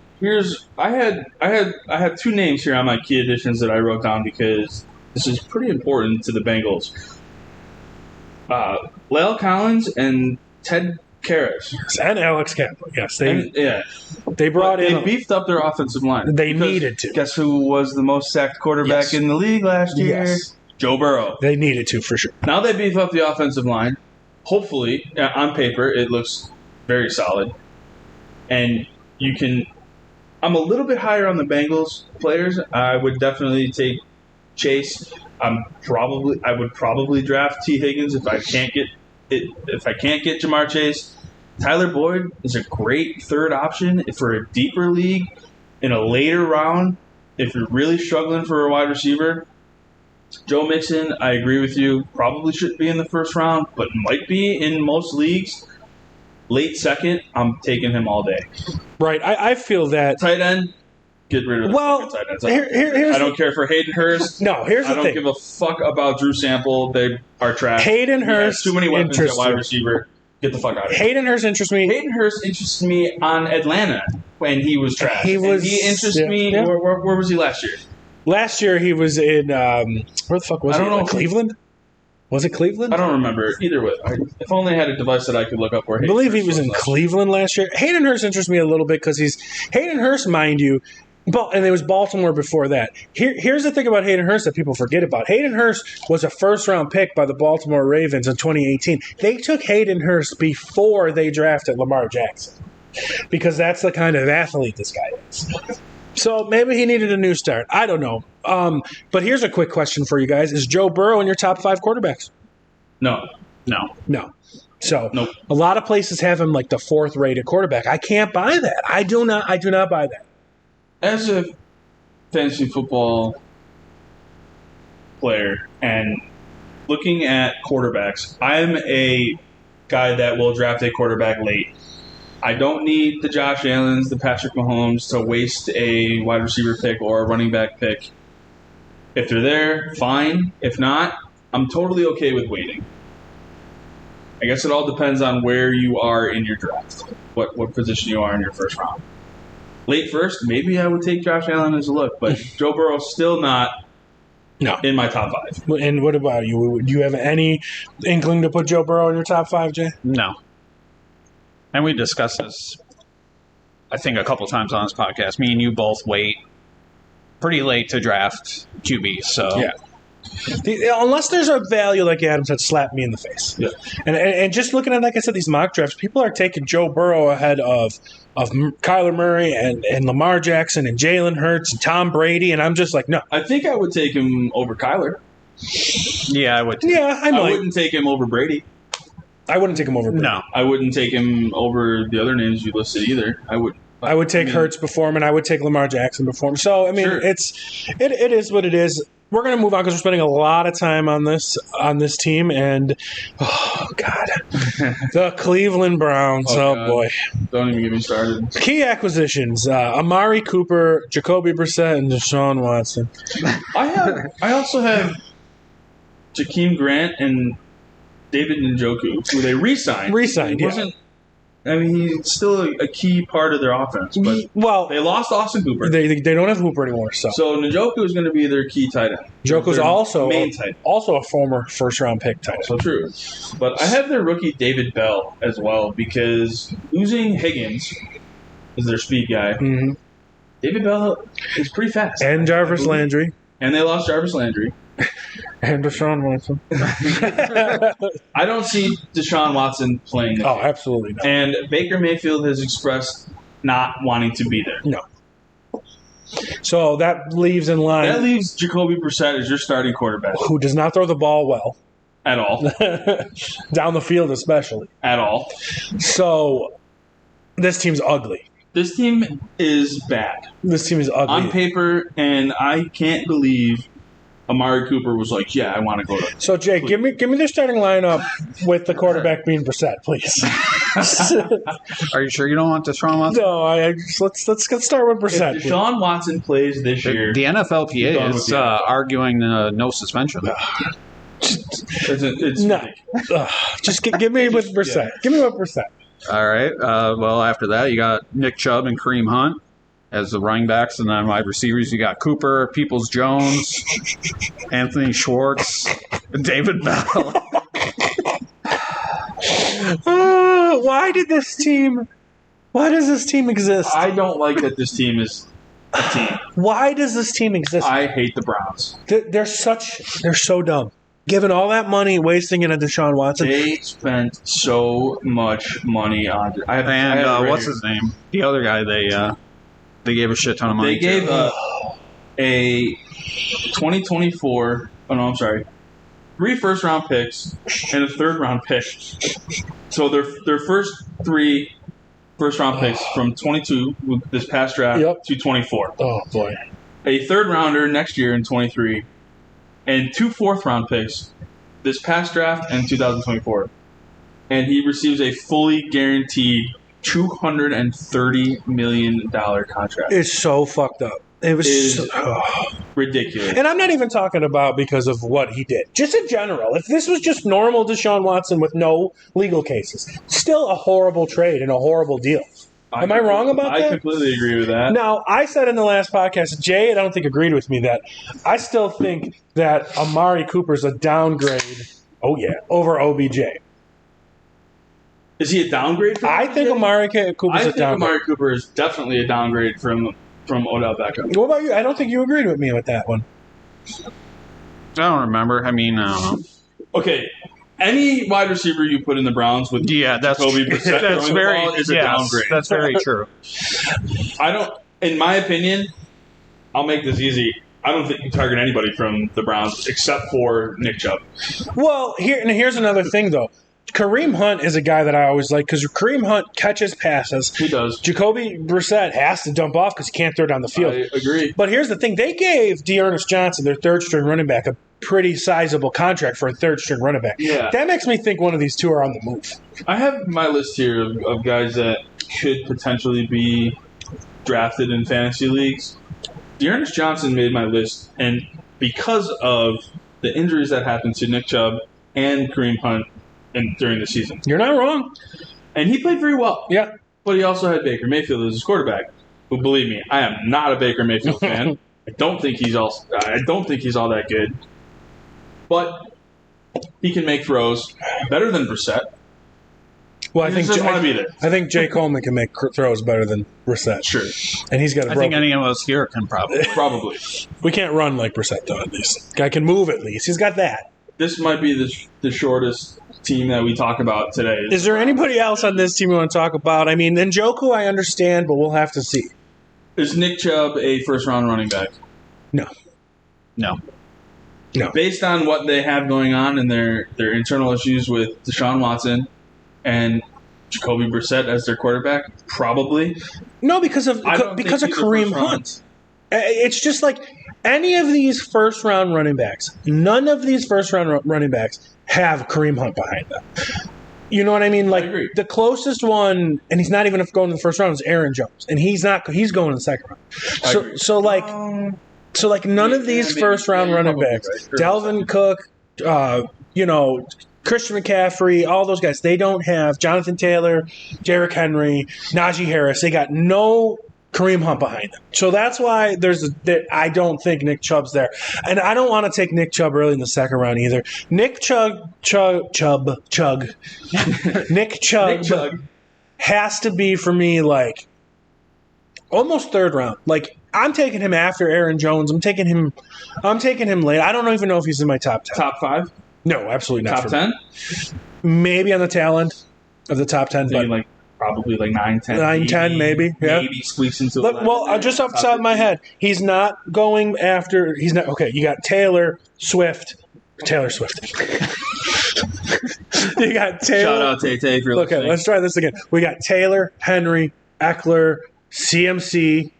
S5: I had two names here on my key additions that I wrote down because this is pretty important to the Bengals. La'el Collins and Ted Karras.
S4: And Alex Kaplan, yes. They brought
S5: They
S4: in.
S5: beefed up their offensive line.
S4: They
S5: Because
S4: needed to.
S5: Guess who was the most sacked quarterback in the league last year?
S4: Yes.
S5: Joe Burrow.
S4: They needed to, for sure.
S5: Now they beef up the offensive line. Hopefully, on paper, it looks very solid. And you can... I'm a little bit higher on the Bengals players. I would definitely take Chase. I would probably draft T. Higgins if I can't get Jamar Chase. Tyler Boyd is a great third option for a deeper league in a later round. If you're really struggling for a wide receiver, Joe Mixon, I agree with you, probably shouldn't be in the first round, but might be in most leagues. Late second, I'm taking him all day.
S4: Right. I feel that.
S5: Tight end, get rid of the tight ends. I don't care for Hayden Hurst.
S4: No, here's the thing.
S5: I don't give a fuck about Drew Sample. They are trash.
S4: Hayden Hurst.
S5: Too many weapons at wide receiver. Get the fuck out of here.
S4: Hayden Hurst interests me.
S5: Hayden Hurst interests me on Atlanta when he was trash. He interests me.
S4: Yeah.
S5: Where was he last year?
S4: Last year he was in where the fuck was he?
S5: I don't know.
S4: Cleveland? Was it Cleveland?
S5: I don't remember. Either way. If only I had a device that I could look up where
S4: I believe he was in Cleveland last year. Hayden Hurst interests me a little bit because Hayden Hurst, mind you, and it was Baltimore before that. Here's the thing about Hayden Hurst that people forget about. Hayden Hurst was a first-round pick by the Baltimore Ravens in 2018. They took Hayden Hurst before they drafted Lamar Jackson because that's the kind of athlete this guy is. So maybe he needed a new start. I don't know. But here's a quick question for you guys. Is Joe Burrow in your top 5 quarterbacks?
S5: No.
S4: So
S5: Nope.
S4: A lot of places have him like the 4th rated quarterback. I can't buy that. I do not buy that.
S5: As a fantasy football player and looking at quarterbacks, I'm a guy that will draft a quarterback late. I don't need the Josh Allens, the Patrick Mahomes to waste a wide receiver pick or a running back pick. If they're there, fine. If not, I'm totally okay with waiting. I guess it all depends on where you are in your draft, what position you are in your first round. Late first, maybe I would take Josh Allen as a look, but Joe Burrow's still not in my top 5.
S4: And what about you? Do you have any inkling to put Joe Burrow in your top 5, Jay?
S6: No. And we discussed this, I think, a couple times on this podcast. Me and you both wait pretty late to draft QB. So
S4: yeah. Unless there's a value, like Adam said, slap me in the face.
S5: Yeah.
S4: And just looking at, like I said, these mock drafts, people are taking Joe Burrow ahead of Kyler Murray and Lamar Jackson and Jalen Hurts and Tom Brady, and I'm just like, no.
S5: I think I would take him over Kyler.
S6: Yeah, I would.
S4: Yeah,
S5: I wouldn't take him over Brady.
S4: I wouldn't take him over Brady.
S6: No.
S5: I wouldn't take him over the other names you listed either. I would take
S4: Hurts before him, and I would take Lamar Jackson before him. So, I mean,
S5: Sure.
S4: it is what it is. We're going to move on because we're spending a lot of time on this team, and oh god, the Cleveland Browns. Oh boy,
S5: don't even get me started.
S4: Key acquisitions: Amari Cooper, Jacoby Brissett, and Deshaun Watson.
S5: I also have Jakeem Grant and David Njoku, who they re-signed.
S4: Re-signed,
S5: yeah. I mean, he's still a key part of their offense, but they lost Austin Hooper.
S4: They don't have Hooper anymore. So
S5: Njoku is going to be their key tight end.
S4: Njoku's also
S5: main tight end.
S4: Also a former first-round pick tight end.
S5: So true. But I have their rookie David Bell as well because losing Higgins is their speed guy.
S4: Mm-hmm.
S5: David Bell is pretty fast.
S4: And Jarvis Landry.
S5: And they lost Jarvis Landry.
S4: And Deshaun Watson.
S5: I don't see Deshaun Watson playing this
S4: Oh,
S5: year.
S4: absolutely not.
S5: And Baker Mayfield has expressed not wanting to be there.
S4: No. So that leaves in line.
S5: That leaves Jacoby Brissett as your starting quarterback.
S4: Who does not throw the ball well.
S5: At all.
S4: Down the field especially.
S5: At all.
S4: So this team's ugly.
S5: This team is bad.
S4: This team is ugly.
S5: On paper, and I can't believe Amari Cooper was like, yeah, I want to go to.
S4: So Jake, give me the starting lineup with the quarterback being Brissett, please.
S6: Are you sure you don't want Deshaun Watson?
S4: No, let's start with Brissett.
S5: If Deshaun Watson plays this year,
S6: The NFLPA
S5: Done with
S6: is
S5: the NFL.
S6: arguing no suspension.
S5: it's
S4: No. Just give me with Brissett. Give me with Brissett.
S6: All right. Well, after that, you got Nick Chubb and Kareem Hunt as the running backs, and then wide receivers, you got Cooper, Peoples-Jones, Anthony Schwartz, David Bell.
S4: Why does this team exist?
S5: I don't like that this team is a team.
S4: Why does this team exist?
S5: I hate the Browns.
S4: They're so dumb. Giving all that money, wasting it on Deshaun Watson.
S5: They spent so much money on it.
S6: What's his name? The other guy they gave a shit ton of money
S5: They gave
S6: to.
S5: a 2024. Oh no, I'm sorry. 3 first-round picks and a third-round pick. So their first 3 first-round picks from 22 with this past draft to 24.
S4: Oh boy.
S5: A third-rounder next year in 23, and 2 fourth-round picks this past draft and 2024. And he receives a fully guaranteed $230 million contract.
S4: It's so fucked up. It was
S5: Ridiculous.
S4: And I'm not even talking about because of what he did. Just in general. If this was just normal Deshaun Watson with no legal cases, still a horrible trade and a horrible deal. Am I wrong about that?
S5: I completely agree with that.
S4: Now, I said in the last podcast, Jay, I don't think agreed with me that I still think that Amari Cooper's a downgrade, over OBJ.
S5: Is he a downgrade?
S4: I think Amari Cooper's a downgrade.
S5: Amari Cooper is definitely a downgrade from Odell Beckham.
S4: What about you? I don't think you agreed with me with that one.
S6: I don't remember. I mean, I don't know.
S5: Okay, any wide receiver you put in the Browns with
S6: That's
S5: Jacoby Brissett
S6: that's
S5: throwing
S6: very
S5: the ball is a downgrade.
S6: That's very true.
S5: I don't. In my opinion, I'll make this easy. I don't think you target anybody from the Browns except for Nick Chubb.
S4: Well, here's another thing, though. Kareem Hunt is a guy that I always like because Kareem Hunt catches passes.
S5: He does.
S4: Jacoby Brissett has to dump off because he can't throw down the field.
S5: I agree.
S4: But here's the thing. They gave Dearness Johnson, their third-string running back, a pretty sizable contract for a third-string running back.
S5: Yeah.
S4: That makes me think one of these two are on the move.
S5: I have my list here of guys that could potentially be drafted in fantasy leagues. Dearness Johnson made my list, and because of the injuries that happened to Nick Chubb and Kareem Hunt during the season.
S4: You're not wrong.
S5: And he played very well.
S4: Yeah.
S5: But he also had Baker Mayfield as his quarterback. Who, believe me, I am not a Baker Mayfield fan. I don't think he's all that good. But he can make throws better than Brissett.
S4: Well, I
S5: He
S4: think
S5: just doesn't want to be there.
S4: I think Jay Coleman can make throws better than Brissett.
S5: Sure.
S4: And he's got a
S6: I think
S4: broken.
S6: any of us here can probably.
S5: Probably.
S4: We can't run like Brissett, though, at least. Guy can move at least. He's got that.
S5: This might be the shortest team that we talk about today.
S4: Is there anybody else on this team you want to talk about? I mean, Njoku, I understand, but we'll have to see.
S5: Is Nick Chubb a first-round running back?
S4: No.
S5: Based on what they have going on and their internal issues with Deshaun Watson and Jacoby Brissett as their quarterback, probably.
S4: No, because of
S5: I don't think he's a
S4: Kareem
S5: first-round.
S4: Hunt. It's just like any of these first-round running backs, none of these first-round running backs have Kareem Hunt behind them. You know what I mean? Like
S5: agree.
S4: the closest one, and he's not even going in the first round, is Aaron Jones, and he's going in the second round. So like none of these
S5: maybe-
S4: first-round
S5: yeah, you're
S4: running
S5: probably
S4: backs,
S5: right.
S4: Dalvin Cook, Christian McCaffrey, all those guys, they don't have Jonathan Taylor, Derrick Henry, Najee Harris. They got no Kareem Hunt behind them. So that's why I don't think Nick Chubb's there. And I don't want to take Nick Chubb early in the second round either. Nick Chubb
S5: Nick Chubb.
S4: has to be, for me, like almost third round. Like I'm taking him after Aaron Jones. I'm taking him late. I don't even know if he's in my top 10.
S5: Top 5?
S4: No, absolutely not.
S5: Top 10?
S4: Maybe on the tail end of the top 10, but
S5: Like probably like 9, 10.
S4: 9, 10, maybe. Yeah.
S5: Maybe squeaks into
S4: Look, well, just off the top of my head, he's not going after. He's not okay. You got Taylor Swift. You got Taylor.
S5: Shout out Tay if you're listening.
S4: Okay, let's try this again. We got Taylor, Henry, Eckler, CMC,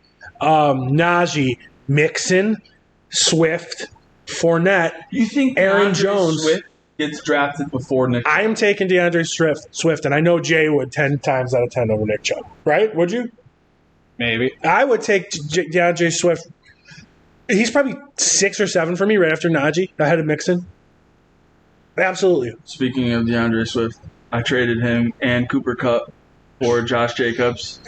S4: Najee, Mixon, Swift, Fournette.
S5: You think
S4: Aaron
S5: DeAndre
S4: Jones
S5: Swift gets drafted before Nick?
S4: I am taking DeAndre Swift, and I know Jay would 10 times out of 10 over Nick Chubb. Right? Would you?
S6: Maybe.
S4: I would take DeAndre Swift. He's probably 6 or 7 for me right after Najee, ahead of Mixon. Absolutely.
S5: Speaking of DeAndre Swift, I traded him and Cooper Kupp for Josh Jacobs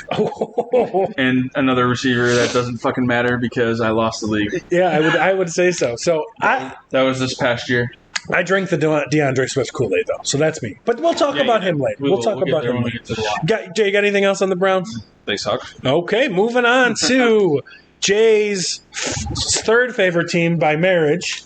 S5: and another receiver that doesn't fucking matter because I lost the league.
S4: Yeah, I would say so. So
S5: That was this past year.
S4: I drink the DeAndre Swift Kool-Aid, though, so that's me. But we'll talk about him later. We'll talk about him later. Jay, you got anything else on the Browns?
S6: They suck.
S4: Okay, moving on to Jay's third favorite team by marriage.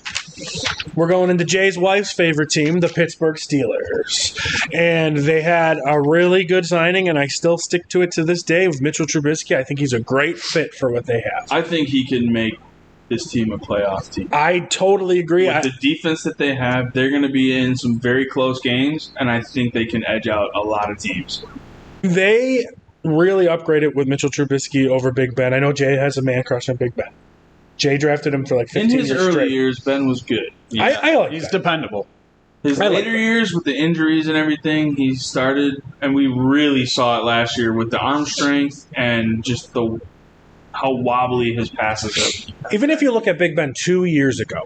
S4: We're going into Jay's wife's favorite team, the Pittsburgh Steelers. And they had a really good signing, and I still stick to it to this day with Mitchell Trubisky. I think he's a great fit for what they have.
S5: I think he can make this team a playoff team.
S4: I totally agree.
S5: With the defense that they have, they're going to be in some very close games, and I think they can edge out a lot of teams.
S4: They really upgraded with Mitchell Trubisky over Big Ben. I know Jay has a man crush on Big Ben. Jay drafted him for like 15 years
S5: In his early
S4: straight.
S5: years, Ben was good.
S6: Yeah.
S4: I like
S6: He's
S4: that.
S6: dependable.
S5: His later years with the injuries and everything, he started, and we really saw it last year with the arm strength and just how wobbly his passes are.
S4: Even if you look at Big Ben 2 years ago,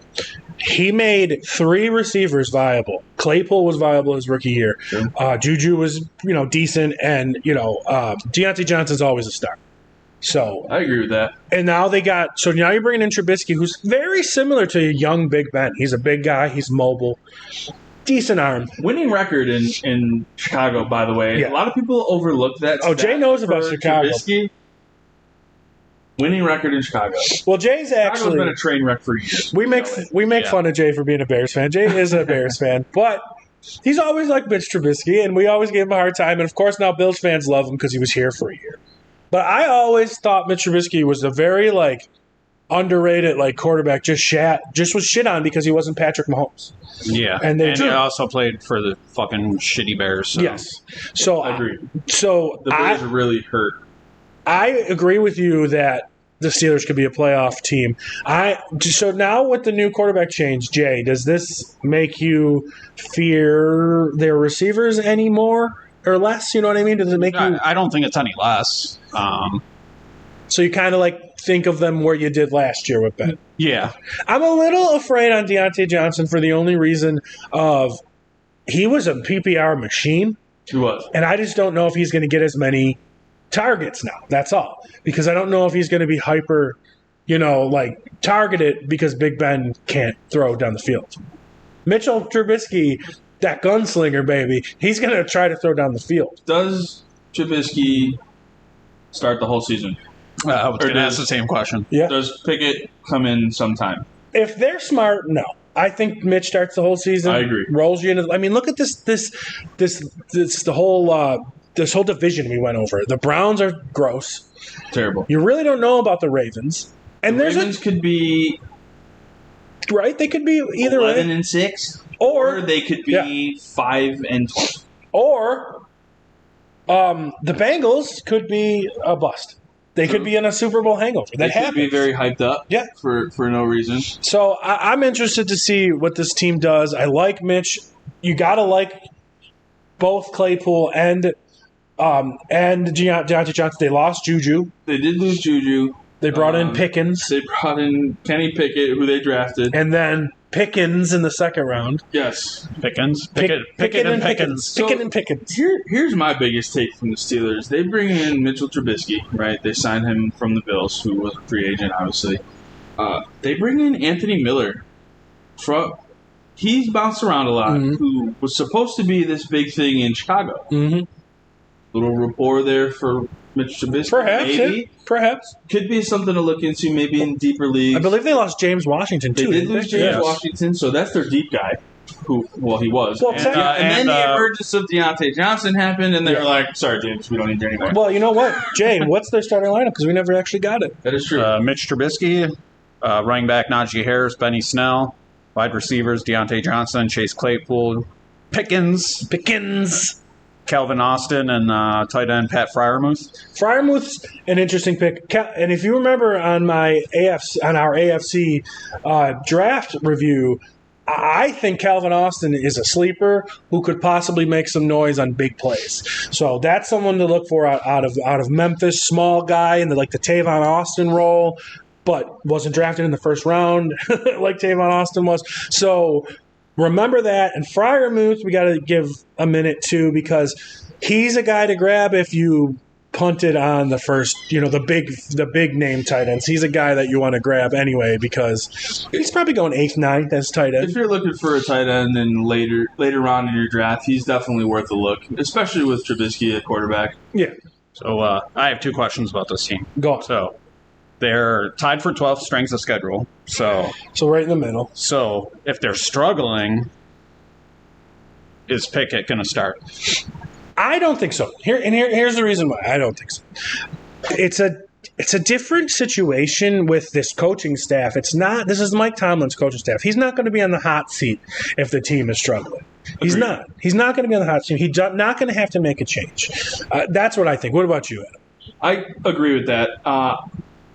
S4: he made 3 receivers viable. Claypool was viable his rookie year.
S5: Sure.
S4: Juju was, decent, and Deontay Johnson's always a star. So
S5: I agree with that.
S4: And now now you're bringing in Trubisky, who's very similar to a young Big Ben. He's a big guy. He's mobile. Decent arm.
S5: Winning record in Chicago, by the way.
S4: Yeah.
S5: A lot of people overlook that.
S4: Oh, Jay knows about
S5: for
S4: Chicago.
S5: Trubisky. Winning record in Chicago.
S4: Well, Jay's
S5: Chicago's
S4: actually
S5: been a train wreck for years.
S4: we make fun of Jay for being a Bears fan. Jay is a Bears fan, but he's always liked Mitch Trubisky, and we always gave him a hard time. And of course, now Bills fans love him because he was here for a year. But I always thought Mitch Trubisky was a very underrated quarterback. Just was shit on because he wasn't Patrick Mahomes.
S6: Yeah,
S4: And
S6: he also played for the fucking shitty Bears. So.
S4: Yes, so
S5: I agree.
S4: So
S5: The Bears are really hurt.
S4: I agree with you that the Steelers could be a playoff team. So now with the new quarterback change, Jay, does this make you fear their receivers anymore or less? You know what I mean? Does it make you?
S6: I don't think it's any less.
S4: So you kind of think of them where you did last year with Ben.
S6: Yeah.
S4: I'm a little afraid on Deontay Johnson for the only reason of he was a PPR machine.
S5: He was.
S4: And I just don't know if he's going to get as many targets now. That's all. Because I don't know if he's going to be hyper, targeted because Big Ben can't throw down the field. Mitchell Trubisky, that gunslinger, baby, he's going to try to throw down the field.
S5: Does Trubisky start the whole season?
S6: I was going to ask the same question.
S4: Yeah.
S5: Does Pickett come in sometime?
S4: If they're smart, no. I think Mitch starts the whole season.
S5: I agree.
S4: Rolls you into. Look at this whole division we went over. The Browns are gross.
S5: Terrible.
S4: You really don't know about the Ravens. And
S5: The Ravens could be
S4: right. They could be either
S5: 11-6, or they could be 5-12.
S4: Or the Bengals could be a bust. They could be in a Super Bowl hangover. That happens.
S5: They could be very hyped up.
S4: Yeah.
S5: For no reason.
S4: So I'm interested to see what this team does. I like Mitch. You got to like both Claypool and Deontay Johnson. They lost Juju.
S5: They did lose Juju.
S4: They brought in Pickens.
S5: They brought in Kenny Pickett, who they drafted.
S4: And then Pickens in the second round.
S5: Yes.
S6: Pickens.
S4: Pickett and Pickens.
S5: So,
S4: Pickett and Pickens.
S5: Here's my biggest take from the Steelers. They bring in Mitchell Trubisky, right? They signed him from the Bills, who was a free agent, obviously. They bring in Anthony Miller. He's bounced around a lot, who was supposed to be this big thing in Chicago.
S4: Mm-hmm.
S5: Little rapport there for Mitch Trubisky.
S4: Perhaps,
S5: maybe.
S4: yeah. Perhaps.
S5: Could be something to look into maybe in deeper leagues.
S4: I believe they lost James Washington,
S5: They
S4: too.
S5: did lose James
S4: Yes.
S5: Washington, so that's their deep guy. He was.
S4: Well,
S5: and
S4: and,
S5: then the emergence of Deontay Johnson happened, and they were like, sorry, James, we don't need you anymore.
S4: Well, you know what, Jay, what's their starting lineup? Because we never actually got it.
S5: That is true.
S6: Mitch Trubisky, running back Najee Harris, Benny Snell, wide receivers Deontay Johnson, Chase Claypool, Pickens, Calvin Austin, and tight end Pat Freiermuth.
S4: Freiermuth's an interesting pick. And if you remember on our AFC draft review, I think Calvin Austin is a sleeper who could possibly make some noise on big plays. So that's someone to look for out of Memphis. Small guy in the Tavon Austin role, but wasn't drafted in the first round like Tavon Austin was. So remember that. And Freiermuth, we got to give a minute to, because he's a guy to grab if you punted on the first, the big name tight ends. He's a guy that you want to grab anyway, because he's probably going 8th, 9th as tight end.
S5: If you're looking for a tight end and later on in your draft, he's definitely worth a look, especially with Trubisky at quarterback.
S4: Yeah.
S6: So I have 2 questions about this team.
S4: Go on.
S6: So they're tied for 12th strength of schedule. So
S4: right in the middle.
S6: So if they're struggling, is Pickett going to start?
S4: I don't think so. Here's the reason why I don't think so. It's a different situation with this coaching staff. This is Mike Tomlin's coaching staff. He's not going to be on the hot seat if the team is struggling. He's not. He's not going to be on the hot seat. He's not going to have to make a change. That's what I think. What about you, Adam?
S5: I agree with that.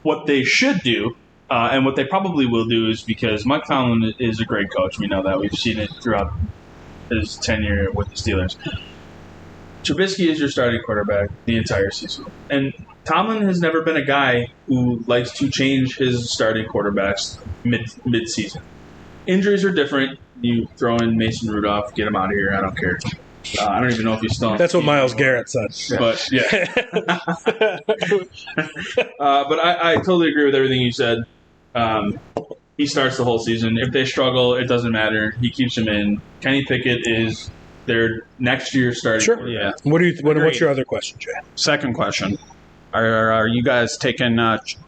S5: What they should do, and what they probably will do, is because Mike Tomlin is a great coach. We know that. We've seen it throughout his tenure with the Steelers. Trubisky is your starting quarterback the entire season. And Tomlin has never been a guy who likes to change his starting quarterbacks mid-season. Injuries are different. You throw in Mason Rudolph, get him out of here. I don't care. I don't even know if he's still on
S4: That's what Myles Garrett said.
S5: But, yeah. But I totally agree with everything you said. He starts the whole season. If they struggle, it doesn't matter. He keeps them in. Kenny Pickett is their next year's starting.
S4: Sure.
S6: Yeah.
S4: What's your other question, Jay?
S6: Second question. Are you guys taking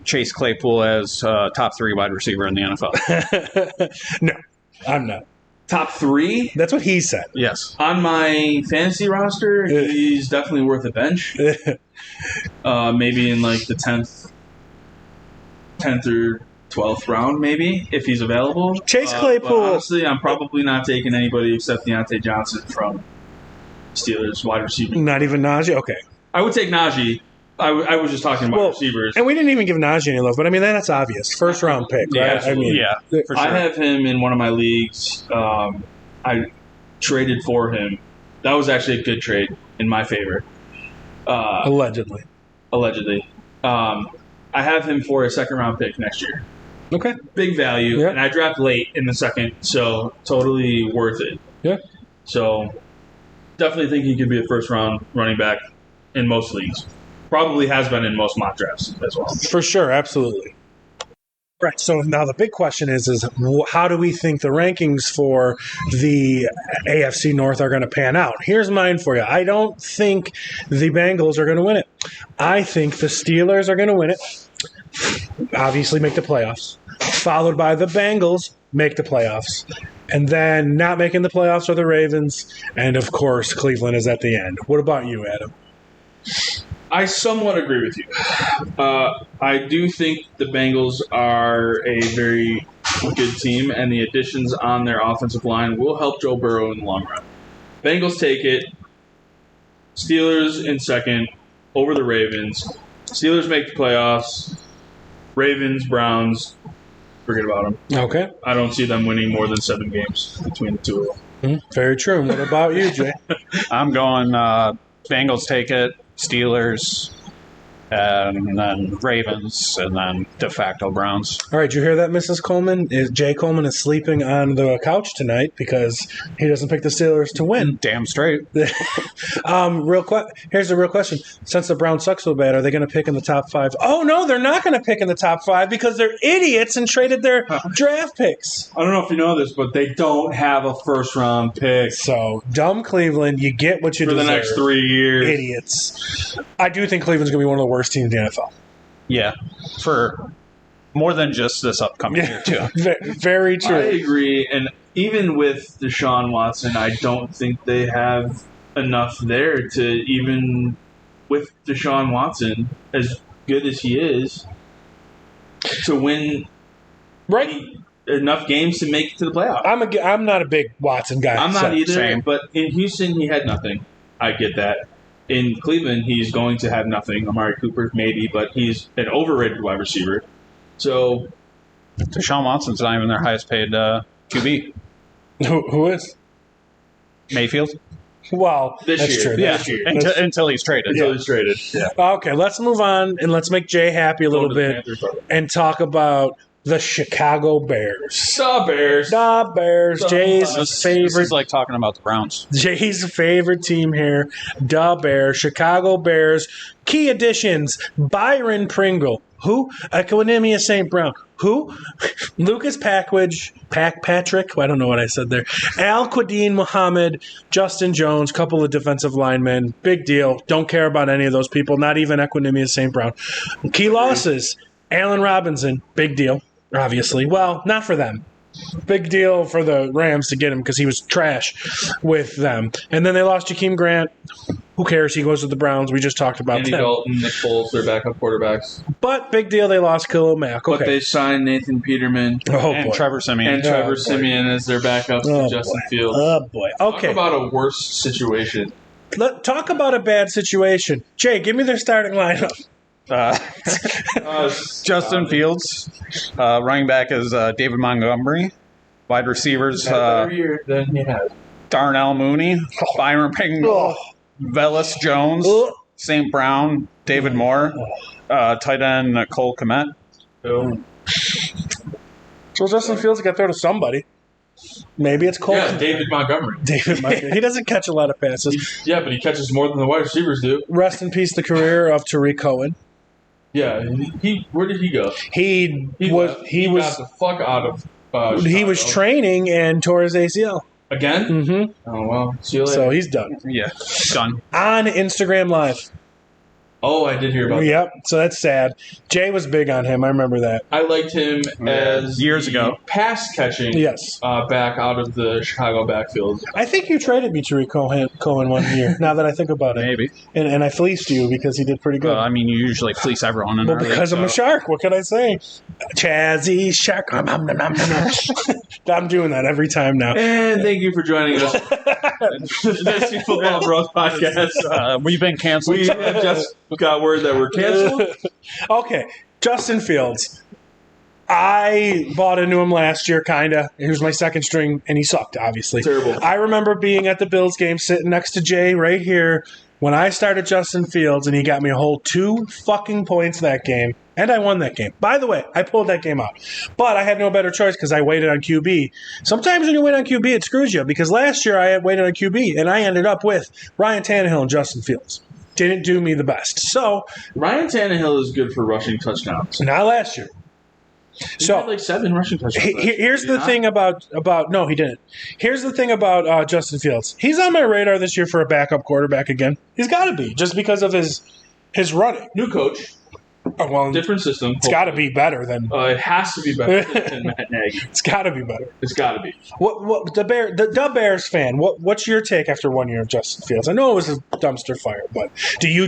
S6: Chase Claypool as top 3 wide receiver in the NFL?
S4: No, I'm not.
S5: Top 3?
S4: That's what he said.
S6: Yes.
S5: On my fantasy roster, he's definitely worth a bench. Maybe in like the 10th or 12th round, maybe, if he's available.
S4: Chase Claypool.
S5: But honestly, I'm probably not taking anybody except Deontay Johnson from Steelers wide receiver.
S4: Not even Najee? Okay.
S5: I would take Najee. I was just talking about receivers.
S4: And we didn't even give Najee any love, but I mean, that's obvious. First round pick, right?
S5: Absolutely.
S6: For sure.
S5: I have him in one of my leagues. I traded for him. That was actually a good trade in my favor.
S4: Allegedly.
S5: I have him for a second-round pick next year.
S4: Okay.
S5: Big value.
S4: Yeah.
S5: And I draft late in the second, so totally worth it.
S4: Yeah.
S5: So definitely think he could be a first-round running back in most leagues. Probably has been in most mock drafts as well.
S4: For sure, absolutely. Right, so now the big question is how do we think the rankings for the AFC North are going to pan out? Here's mine for you. I don't think the Bengals are going to win it. I think the Steelers are going to win it, obviously make the playoffs, followed by the Bengals make the playoffs, and then not making the playoffs are the Ravens, and of course Cleveland is at the end. What about you, Adam?
S5: I somewhat agree with you. I do think the Bengals are a very good team, and the additions on their offensive line will help Joe Burrow in the long run. Bengals take it. Steelers in second over the Ravens. Steelers make the playoffs. Ravens, Browns, forget about them.
S4: Okay.
S5: I don't see them winning more than 7 games between the two of them.
S4: Very true. What about you, Jay?
S6: I'm going Bengals take it. Steelers and then Ravens, and then de facto Browns.
S4: All right, did you hear that, Mrs. Coleman? Jay Coleman is sleeping on the couch tonight because he doesn't pick the Steelers to win.
S6: Damn straight.
S4: Here's the real question. Since the Browns suck so bad, are they going to pick in the top 5? Oh, no, they're not going to pick in the top 5 because they're idiots and traded their draft picks.
S5: I don't know if you know this, but they don't have a first-round pick
S4: So, dumb Cleveland, you get what you
S5: for the
S4: deserve.
S5: next 3 years.
S4: Idiots. I do think Cleveland's going to be one of the worst teams in the NFL.
S6: Yeah, for more than just this upcoming year, too.
S4: Very true.
S5: I agree, and even with Deshaun Watson, I don't think they have enough there to even, with Deshaun Watson, as good as he is, to win enough games to make it to the playoffs.
S4: I'm not a big Watson guy.
S5: I'm not either,
S6: same.
S5: but in Houston, he had nothing. I get that. In Cleveland, he's going to have nothing. Amari Cooper, maybe, but he's an overrated wide receiver. So,
S6: Deshaun Watson's not even their highest paid QB.
S4: Who is?
S6: Mayfield?
S4: Well,
S5: This
S4: that's
S5: year.
S4: true.
S5: Yeah.
S4: That's true.
S6: Until he's traded.
S5: until he's traded. Yeah.
S4: Okay, let's move on and let's make Jay happy a little bit and talk about the Chicago Bears.
S5: The Bears.
S4: The Bears, Jay's
S6: This
S4: favorite.
S6: is like talking about the Browns.
S4: Jay's favorite team here, the Bears, Chicago Bears. Key additions: Byron Pringle, who? Equinemius St. Brown, who? Lucas Patrick. I don't know what I said there. Al Quadin Muhammad, Justin Jones, couple of defensive linemen. Big deal. Don't care about any of those people. Not even Equinemius St. Brown. Key losses: Allen Robinson. Big deal. Obviously. Well, not for them. Big deal for the Rams to get him because he was trash with them. And then they lost Jakeem Grant. Who cares? He goes to the Browns. We just talked about
S5: Andy
S4: them.
S5: Dalton, Nick Foles, their backup quarterbacks.
S4: But big deal, they lost Khalil Mack. Okay.
S5: But they signed Nathan Peterman
S4: Oh,
S6: And
S4: boy.
S6: Trevor Siemian.
S5: and Trevor
S4: boy.
S5: Siemian as their backup
S4: Oh,
S5: to Justin
S4: boy.
S5: Fields.
S4: Oh, boy. Okay.
S5: Talk about a worse situation.
S4: Talk about a bad situation. Jay, give me their starting lineup.
S6: Justin Fields. Running back is David Montgomery. Wide receivers,
S5: Had a better year than he had.
S6: Darnell Mooney, Byron Pringle, Velus Jones,
S4: Ugh.
S6: St. Brown, David Moore, tight end Cole Kmet.
S5: So,
S4: So Justin Fields got throw to somebody. Maybe it's Cole.
S5: yeah, David Montgomery.
S4: David Montgomery. He doesn't catch a lot of passes.
S5: Yeah, but he catches more than the wide receivers do.
S4: Rest in peace, the career of Tariq Cohen.
S5: Yeah, where did he go?
S4: He was
S5: got the fuck out of.
S4: he was
S5: Chicago.
S4: training and tore his ACL.
S5: Again.
S4: Mm-hmm.
S5: Oh well. See you later.
S4: So he's done.
S6: Yeah, done.
S4: On Instagram Live.
S5: Oh, I did hear about that.
S4: Yep. So that's sad. Jay was big on him. I remember that.
S5: I liked him as
S6: Years
S5: the
S6: ago.
S5: pass catching.
S4: Yes.
S5: Back out of the Chicago backfield.
S4: I think you traded me Tariq Cohen one year, now that I think about it.
S6: Maybe.
S4: And I fleeced you because he did pretty good.
S6: I mean, you usually fleece everyone in
S4: well,
S6: our league,
S4: because I'm a
S6: so-
S4: shark. What can I say? Chazzy Shark. I'm doing that every time now.
S5: And thank you for joining us. The Fantasy Football Bros podcast.
S6: We've been canceled.
S5: We have just got word that we're canceled.
S4: Okay, Justin Fields. I bought into him last year, kind of. He was my second string, and he sucked, obviously.
S5: Terrible.
S4: I remember being at the Bills game, sitting next to Jay right here, when I started Justin Fields, and he got me a whole 2 fucking points that game, and I won that game. By the way, I pulled that game out. But I had no better choice because I waited on QB. Sometimes when you wait on QB, it screws you, because last year I had waited on QB, and I ended up with Ryan Tannehill and Justin Fields. Didn't do me the best. So,
S5: Ryan Tannehill is good for rushing touchdowns.
S4: not last year.
S5: He had like 7 rushing touchdowns.
S4: Here's
S5: Did he
S4: the
S5: not?
S4: thing about no, he didn't. Here's the thing about Justin Fields. He's on my radar this year for a backup quarterback again. He's got to be just because of his running.
S5: New coach,
S4: Oh, well,
S5: different system.
S4: it's got to be better than.
S5: It has to be better than Matt Nagy.
S4: It's got to be better.
S5: It's got to be.
S4: What the Bears fan? What's your take after 1 year of Justin Fields? I know it was a dumpster fire, but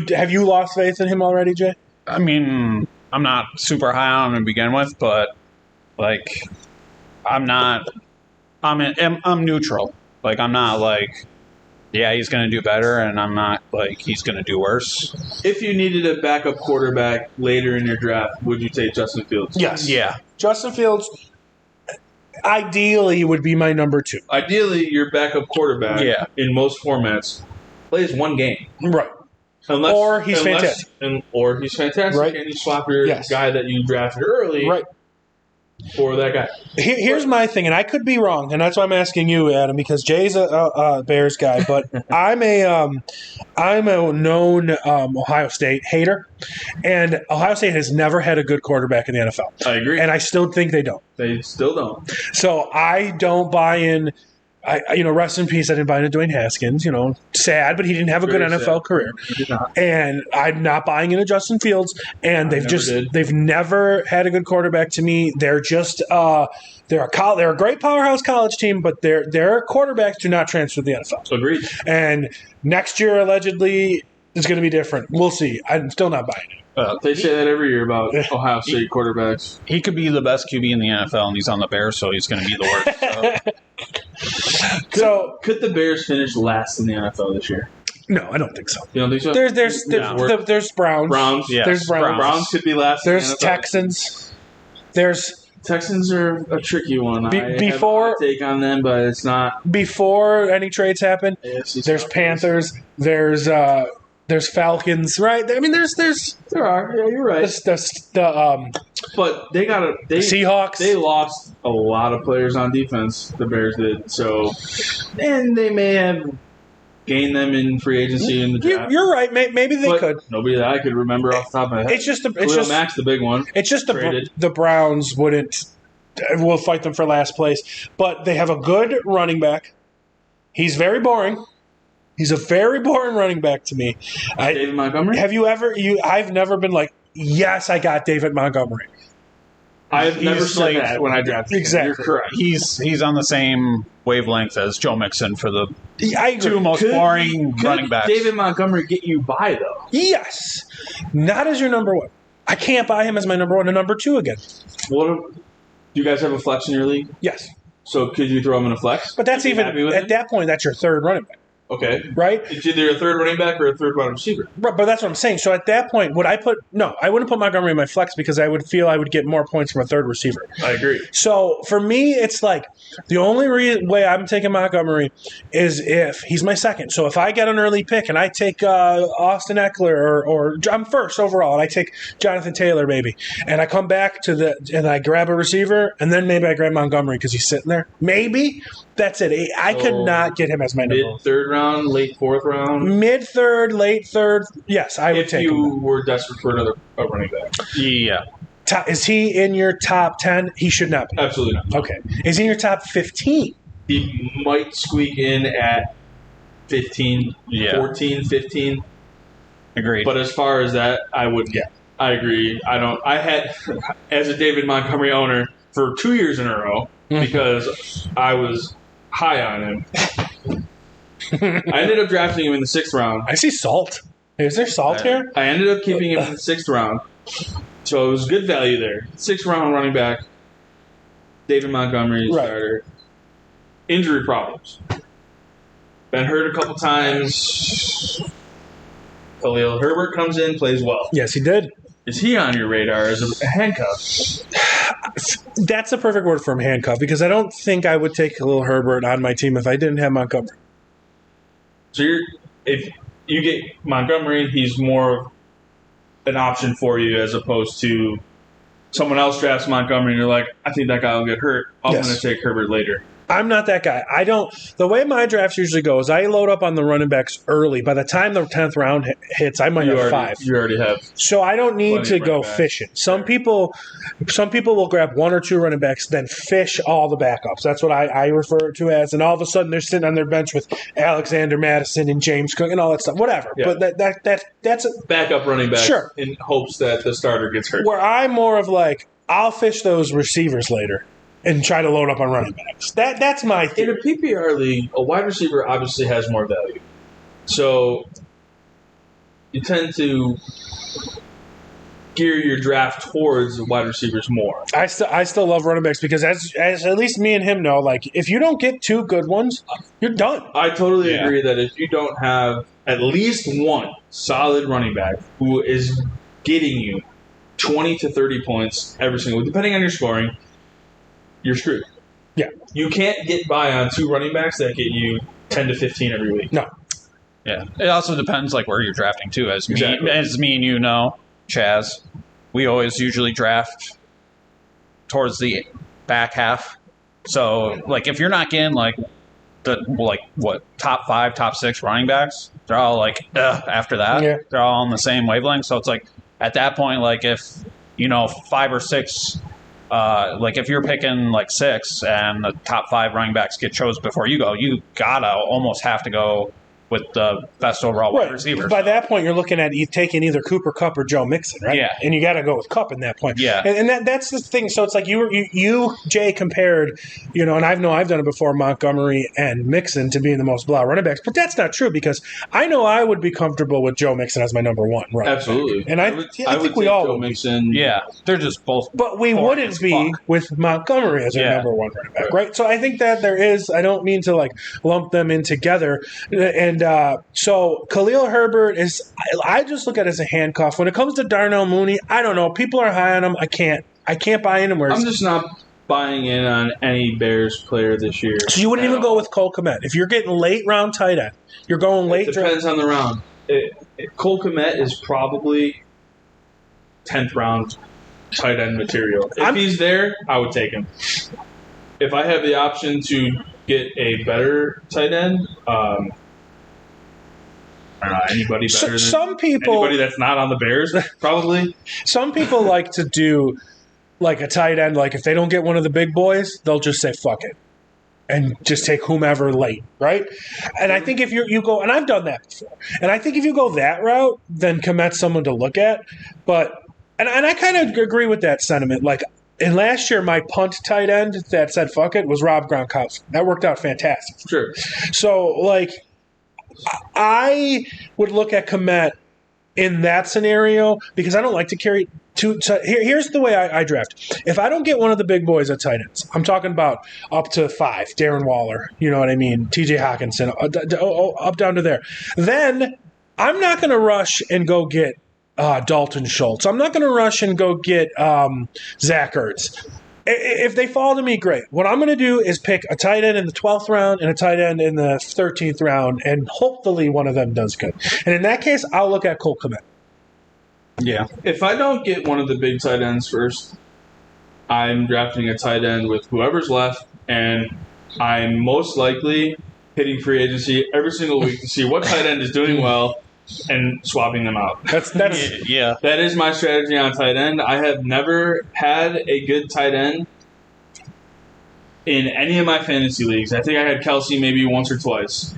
S4: have you lost faith in him already, Jay?
S6: I mean, I'm not super high on him to begin with, but like, I'm neutral. Like, I'm not like, yeah, he's going to do better, and I'm not like he's going to do worse.
S5: If you needed a backup quarterback later in your draft, would you take Justin Fields?
S4: Yes.
S6: Yeah,
S4: Justin Fields, ideally, would be my number 2.
S5: Ideally, your backup quarterback
S6: Yeah.
S5: in most formats plays 1 game.
S4: Right. or he's fantastic.
S5: Or he's fantastic,
S4: Right.
S5: and you swap your
S4: Yes.
S5: guy that you drafted early
S4: Right.
S5: for that guy.
S4: Here's my thing, and I could be wrong, and that's why I'm asking you, Adam, because Jay's a Bears guy, but I'm a known Ohio State hater, and Ohio State has never had a good quarterback in the NFL,
S5: I agree.
S4: and I still think they don't.
S5: They still don't.
S4: So I don't buy in. Rest in peace. I didn't buy into Dwayne Haskins. Sad, but he didn't have a good
S5: Very
S4: NFL
S5: sad.
S4: career.
S5: He did not.
S4: And I'm not buying into Justin Fields. And they've never had a good quarterback to me. They're just they're a great powerhouse college team, but their quarterbacks do not transfer to the NFL.
S5: Agreed.
S4: And next year allegedly is going to be different. We'll see. I'm still not buying it.
S5: They say that every year about Ohio State quarterbacks.
S6: He could be the best QB in the NFL, and he's on the Bears, so he's going to be the worst. So.
S5: Could the Bears finish last in the NFL this year?
S4: No, I don't think so.
S5: You don't think so?
S4: There's Browns.
S5: Browns.
S6: Yes,
S4: There's Browns.
S5: Browns could be last.
S4: There's
S5: in the NFL.
S4: Texans. There's
S5: Texans are a tricky one. I
S4: before-
S5: have a take on them, but it's not.
S4: before any trades happen.
S5: AFC
S4: There's
S5: South.
S4: Panthers. There's Falcons. Right. I mean, there's
S5: There are. Yeah, you're right.
S4: the
S5: But they
S4: Seahawks.
S5: They lost a lot of players on defense. The Bears did. So, and they may have gained them in free agency in the draft.
S4: You're right. Maybe they
S5: But
S4: could.
S5: Nobody that I could remember off the top of my head.
S4: It's just
S5: Khalil Mack's the big one.
S4: It's just
S5: Traded.
S4: the Browns will fight them for last place, but they have a good running back. He's very boring. He's a very boring running back to me.
S5: David Montgomery?
S4: Have you ever? I've never been like, yes, I got David Montgomery.
S5: I've never
S6: He's
S5: said
S6: like-
S5: that when I drafted him.
S4: Exactly.
S5: You're correct.
S6: He's on the same wavelength as Joe Mixon for the
S4: I agree.
S6: two most boring running backs.
S5: David Montgomery get you by, though?
S4: Yes, not as your number one. I can't buy him as my number one and number two again.
S5: Do you guys have a flex in your league?
S4: Yes,
S5: So could you throw him in a flex?
S4: but that's
S5: You
S4: even
S5: happy with
S4: at
S5: him?
S4: that point. That's your third running back,
S5: Okay.
S4: right?
S5: It's either a third running back or a third wide receiver.
S4: But that's what I'm saying. So at that point, I wouldn't put Montgomery in my flex because I would feel I would get more points from a third receiver.
S5: I agree.
S4: So for me, it's like the only way I'm taking Montgomery is if he's my second. So if I get an early pick and I take Austin Eckler or I'm first overall and I take Jonathan Taylor maybe, and I come back and I grab a receiver and then maybe I grab Montgomery because he's sitting there. Maybe that's it. I could not get him as my number one.
S5: Mid third round, late fourth round.
S4: Mid third, late third. Yes, I would
S5: If
S4: take
S5: you
S4: him.
S5: were desperate for another running back.
S6: Yeah.
S4: Is he in your top 10? He should not be.
S5: Absolutely not.
S4: Okay. Is he in your top 15?
S5: He might squeak in at 15,
S6: Yeah.
S5: 14, 15.
S6: Agreed.
S5: But as far as that, I wouldn't.
S4: Yeah.
S5: I agree. I had, as a David Montgomery owner, for 2 years in a row, because I was high on him. I ended up drafting him in the 6th round.
S4: I see salt. Is there salt here?
S5: I ended up keeping him in the 6th round. So it was good value there. 6th round running back, David Montgomery,
S4: Right.
S5: starter. Injury problems. Been hurt a couple times. Khalil Herbert comes in, plays well.
S4: Yes, he did.
S5: Is he on your radar as a handcuff?
S4: That's the perfect word for him, handcuff, because I don't think I would take Khalil Herbert on my team if I didn't have Montgomery.
S5: So if you get Montgomery, he's more an option for you as opposed to someone else drafts Montgomery and you're like, I think that guy will get hurt. I'm
S4: Yes.
S5: going to take Herbert later.
S4: I'm not that guy. The way my drafts usually go is I load up on the running backs early. By the time the 10th round hits, I might have 5.
S5: You already have.
S4: So I don't need
S5: Plenty
S4: to
S5: of
S4: go
S5: running backs.
S4: fishing. Some people will grab 1 or 2 running backs, then fish all the backups. That's what I refer to as. And all of a sudden they're sitting on their bench with Alexander Madison and James Cook and all that stuff. Whatever.
S5: Yeah.
S4: But that's
S5: Backup running back
S4: Sure.
S5: in hopes that the starter gets hurt.
S4: where I'm more of like, I'll fish those receivers later and try to load up on running backs. That's my
S5: In
S4: theory.
S5: a PPR league, a wide receiver obviously has more value. So you tend to gear your draft towards the wide receivers more.
S4: I still love running backs because as at least me and him know, like if you don't get 2 good ones, you're done.
S5: I totally
S6: Yeah.
S5: agree that if you don't have at least one solid running back who is getting you 20 to 30 points every single week, depending on your scoring, you're screwed.
S4: Yeah.
S5: You can't get by on 2 running backs that get you 10 to 15 every week.
S4: No.
S6: Yeah. It also depends like where you're drafting too. As
S5: Exactly.
S6: me and you know, Chaz, we always usually draft towards the back half. So like if you're not getting like top 5, top 6 running backs, they're all like after that.
S4: Yeah.
S6: They're all on the same wavelength. So it's like at that point, like if 5 or 6, like if you're picking like 6 and the top 5 running backs get chosen before you go, you gotta almost have to go with the best overall wide receivers.
S4: By that point, you're looking at taking either Cooper Kupp or Joe Mixon, right?
S6: Yeah.
S4: And you got to go with Kupp in that point.
S6: Yeah.
S4: And that's the thing. So it's like you Jay, compared, and I've done it before, Montgomery and Mixon to being the most blah running backs. But that's not true because I know I would be comfortable with Joe Mixon as my number 1 running
S5: Absolutely.
S4: back. And I think we
S5: take
S4: all
S5: Joe
S4: would be.
S5: Mixon.
S6: Yeah, they're just both.
S4: But we
S6: boring
S4: wouldn't
S6: as
S4: be
S6: fuck.
S4: with Montgomery as our number 1 running back, right? So I think that there is. I don't mean to like lump them in together, and so Khalil Herbert is. I just look at it as a handcuff. When it comes to Darnell Mooney, I don't know. People are high on him. I can't buy in him.
S5: I'm just not buying in on any Bears player this year.
S4: So you wouldn't even go with Cole Kmet if you're getting late round tight end. You're going late.
S5: It depends on the round. Cole Kmet is probably 10th round tight end material. If he's there, I would take him. If I have the option to get a better tight end, I don't know, anybody better than anybody that's not on the Bears, probably.
S4: Some people like to do like a tight end. Like if they don't get one of the big boys, they'll just say fuck it and just take whomever late, right? And I think if you go, and I've done that before, and I think if you go that route, then Kmet's someone to look at. But and I kind of agree with that sentiment. Like in last year, my punt tight end that said fuck it was Rob Gronkowski. That worked out fantastic.
S5: Sure.
S4: So like I would look at Kmet in that scenario because I don't like to carry two. Here's the way I draft. If I don't get one of the big boys at tight ends, I'm talking about up to 5, Darren Waller, you know what I mean, TJ Hawkinson, up down to there. Then I'm not going to rush and go get Dalton Schultz. I'm not going to rush and go get Zach Ertz. If they fall to me, great. What I'm going to do is pick a tight end in the 12th round and a tight end in the 13th round, and hopefully one of them does good. And in that case, I'll look at Cole Kmet.
S6: Yeah.
S5: If I don't get one of the big tight ends first, I'm drafting a tight end with whoever's left, and I'm most likely hitting free agency every single week to see what tight end is doing well and swapping them out.
S4: That's
S6: Yeah.
S5: That is my strategy on tight end. I have never had a good tight end in any of my fantasy leagues. I think I had Kelsey maybe once or twice,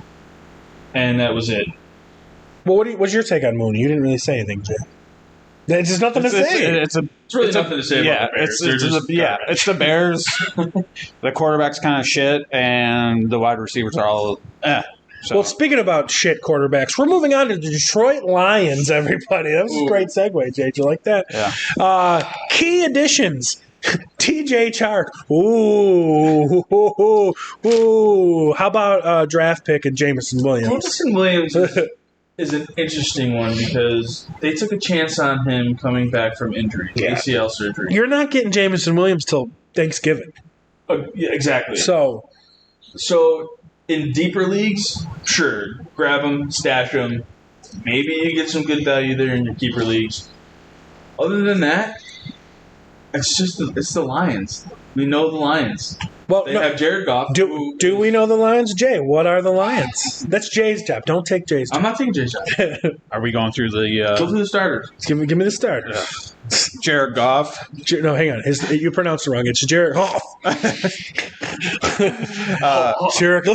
S5: and that was it.
S4: Well, what's your take on Mooney? You didn't really say anything, Jay. There's just nothing to say.
S6: It's
S5: really nothing to say about the Bears.
S6: It's the Bears. The quarterback's kind of shit, and the wide receivers are all So.
S4: Well, speaking about shit quarterbacks, we're moving on to the Detroit Lions, everybody. That was a great segue, Jay. Did you like that?
S6: Yeah.
S4: Key additions. TJ Chark. Ooh. How about draft pick and Jameson Williams?
S5: Jameson Williams is an interesting one because they took a chance on him coming back from injury, ACL surgery.
S4: You're not getting Jameson Williams till Thanksgiving.
S5: Yeah, exactly.
S4: So in deeper leagues, sure, grab them, stash them. Maybe you get some good value there in your keeper leagues. Other than that, it's the Lions. We know the Lions. Well,
S5: They have Jared Goff.
S4: Do we know the Lions, Jay? What are the Lions? That's Jay's job. Don't take Jay's job.
S5: I'm not taking Jay's job.
S6: Are we going through the
S5: Go through the starters.
S4: Give me the start.
S6: Jared Goff?
S4: No, hang on. You pronounced it wrong. It's Jared Goff. Jared.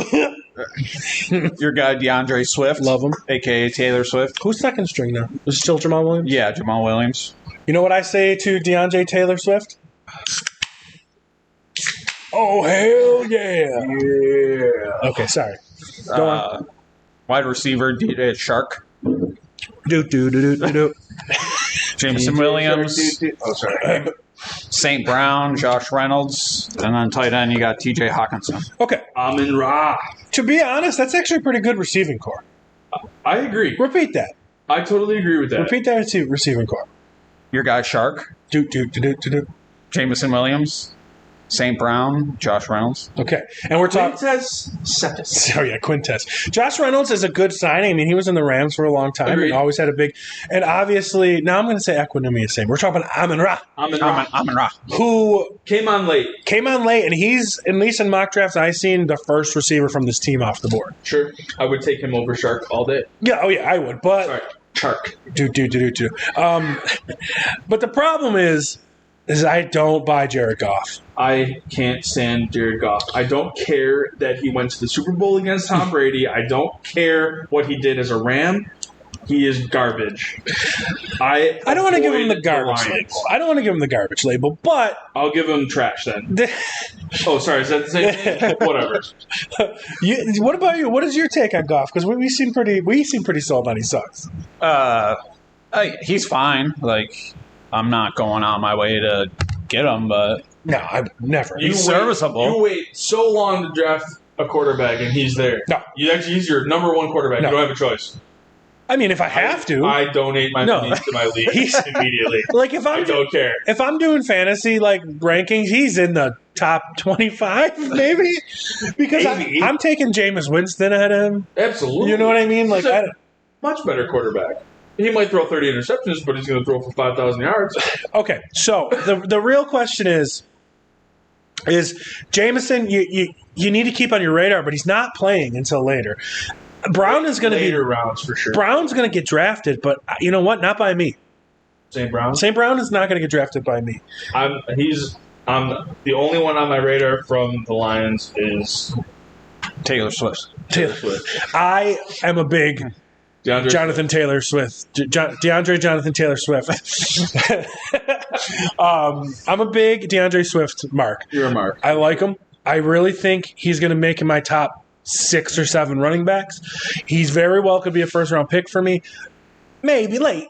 S6: Your guy DeAndre Swift.
S4: Love him.
S6: A.K.A. Taylor Swift.
S4: Who's second string now? Is it still Jamal Williams?
S6: Yeah, Jamal Williams.
S4: You know what I say to DeAndre Taylor Swift? Oh, hell yeah. Yeah. Okay, sorry. Go on.
S6: Wide receiver, DJ Shark.
S4: Do.
S6: Jameson Williams.
S5: Oh, sorry.
S6: St. Brown, Josh Reynolds. And then tight end, you got TJ Hawkinson.
S4: Okay.
S5: Amin Ra.
S4: To be honest, that's actually a pretty good receiving core.
S5: I agree.
S4: Repeat that.
S5: I totally agree with that.
S4: Repeat that receiving core.
S6: Your guy Shark.
S4: Do.
S6: Jameson Williams. St. Brown, Josh Reynolds.
S4: Okay, and we're talking.
S5: Quintez Cephas.
S4: Oh yeah, Quintez. Josh Reynolds is a good signing. I mean, he was in the Rams for a long time
S5: Agreed.
S4: and always had a big. And obviously, now I'm going to say Equinemius. We're talking about Amon-Ra,
S6: Amon-Ra.
S4: who
S5: Came on late.
S4: and he's, at least in mock drafts I've seen, the first receiver from this team off the board.
S5: Sure. I would take him over Shark all day.
S4: Yeah, oh yeah, I would. But
S5: Sorry. Shark.
S4: But the problem is I don't buy Jared Goff.
S5: I can't stand Jared Goff. I don't care that he went to the Super Bowl against Tom Brady. I don't care what he did as a Ram. He is garbage. I
S4: don't want to give him the
S5: avoid
S4: garbage
S5: Lions.
S4: label. I don't want to give him the garbage label, but
S5: I'll give him trash then. Oh, sorry. Is that the same thing? Whatever.
S4: What about you? What is your take on Goff? Because we seem pretty sold on he sucks.
S6: He's fine. Like, I'm not going out my way to get him, but
S4: No, I would never.
S6: He's serviceable.
S5: You wait so long to draft a quarterback, and he's there.
S4: No.
S5: He's your number one quarterback.
S4: No.
S5: You don't have a choice.
S4: I mean, if I have to,
S5: I donate my
S4: No.
S5: money to my league immediately.
S4: like if
S5: I don't care.
S4: if I'm doing fantasy like rankings, he's in the top 25 maybe because
S5: Maybe.
S4: I'm taking Jameis Winston ahead of him.
S5: Absolutely.
S4: You know what I mean? Like
S5: He's a much better quarterback. He might throw 30 interceptions, but he's going to throw for 5,000 yards.
S4: okay, so the real question is Jameson? You need to keep on your radar, but he's not playing until later. Brown is going to be
S5: later rounds for sure.
S4: Brown's going to get drafted, but you know what? Not by me.
S5: St. Brown.
S4: St. Brown is not going to get drafted by me.
S5: I'm the only one on my radar from the Lions is
S6: Taylor Swift.
S4: Taylor
S5: Swift.
S4: I am a big
S5: DeAndre
S4: Jonathan Taylor Swift. DeAndre Jonathan Taylor Swift. I'm a big DeAndre Swift mark.
S5: You're a mark.
S4: I like him. I really think he's going to make in my top 6 or 7 running backs. He's very well could be a first-round pick for me. Maybe late.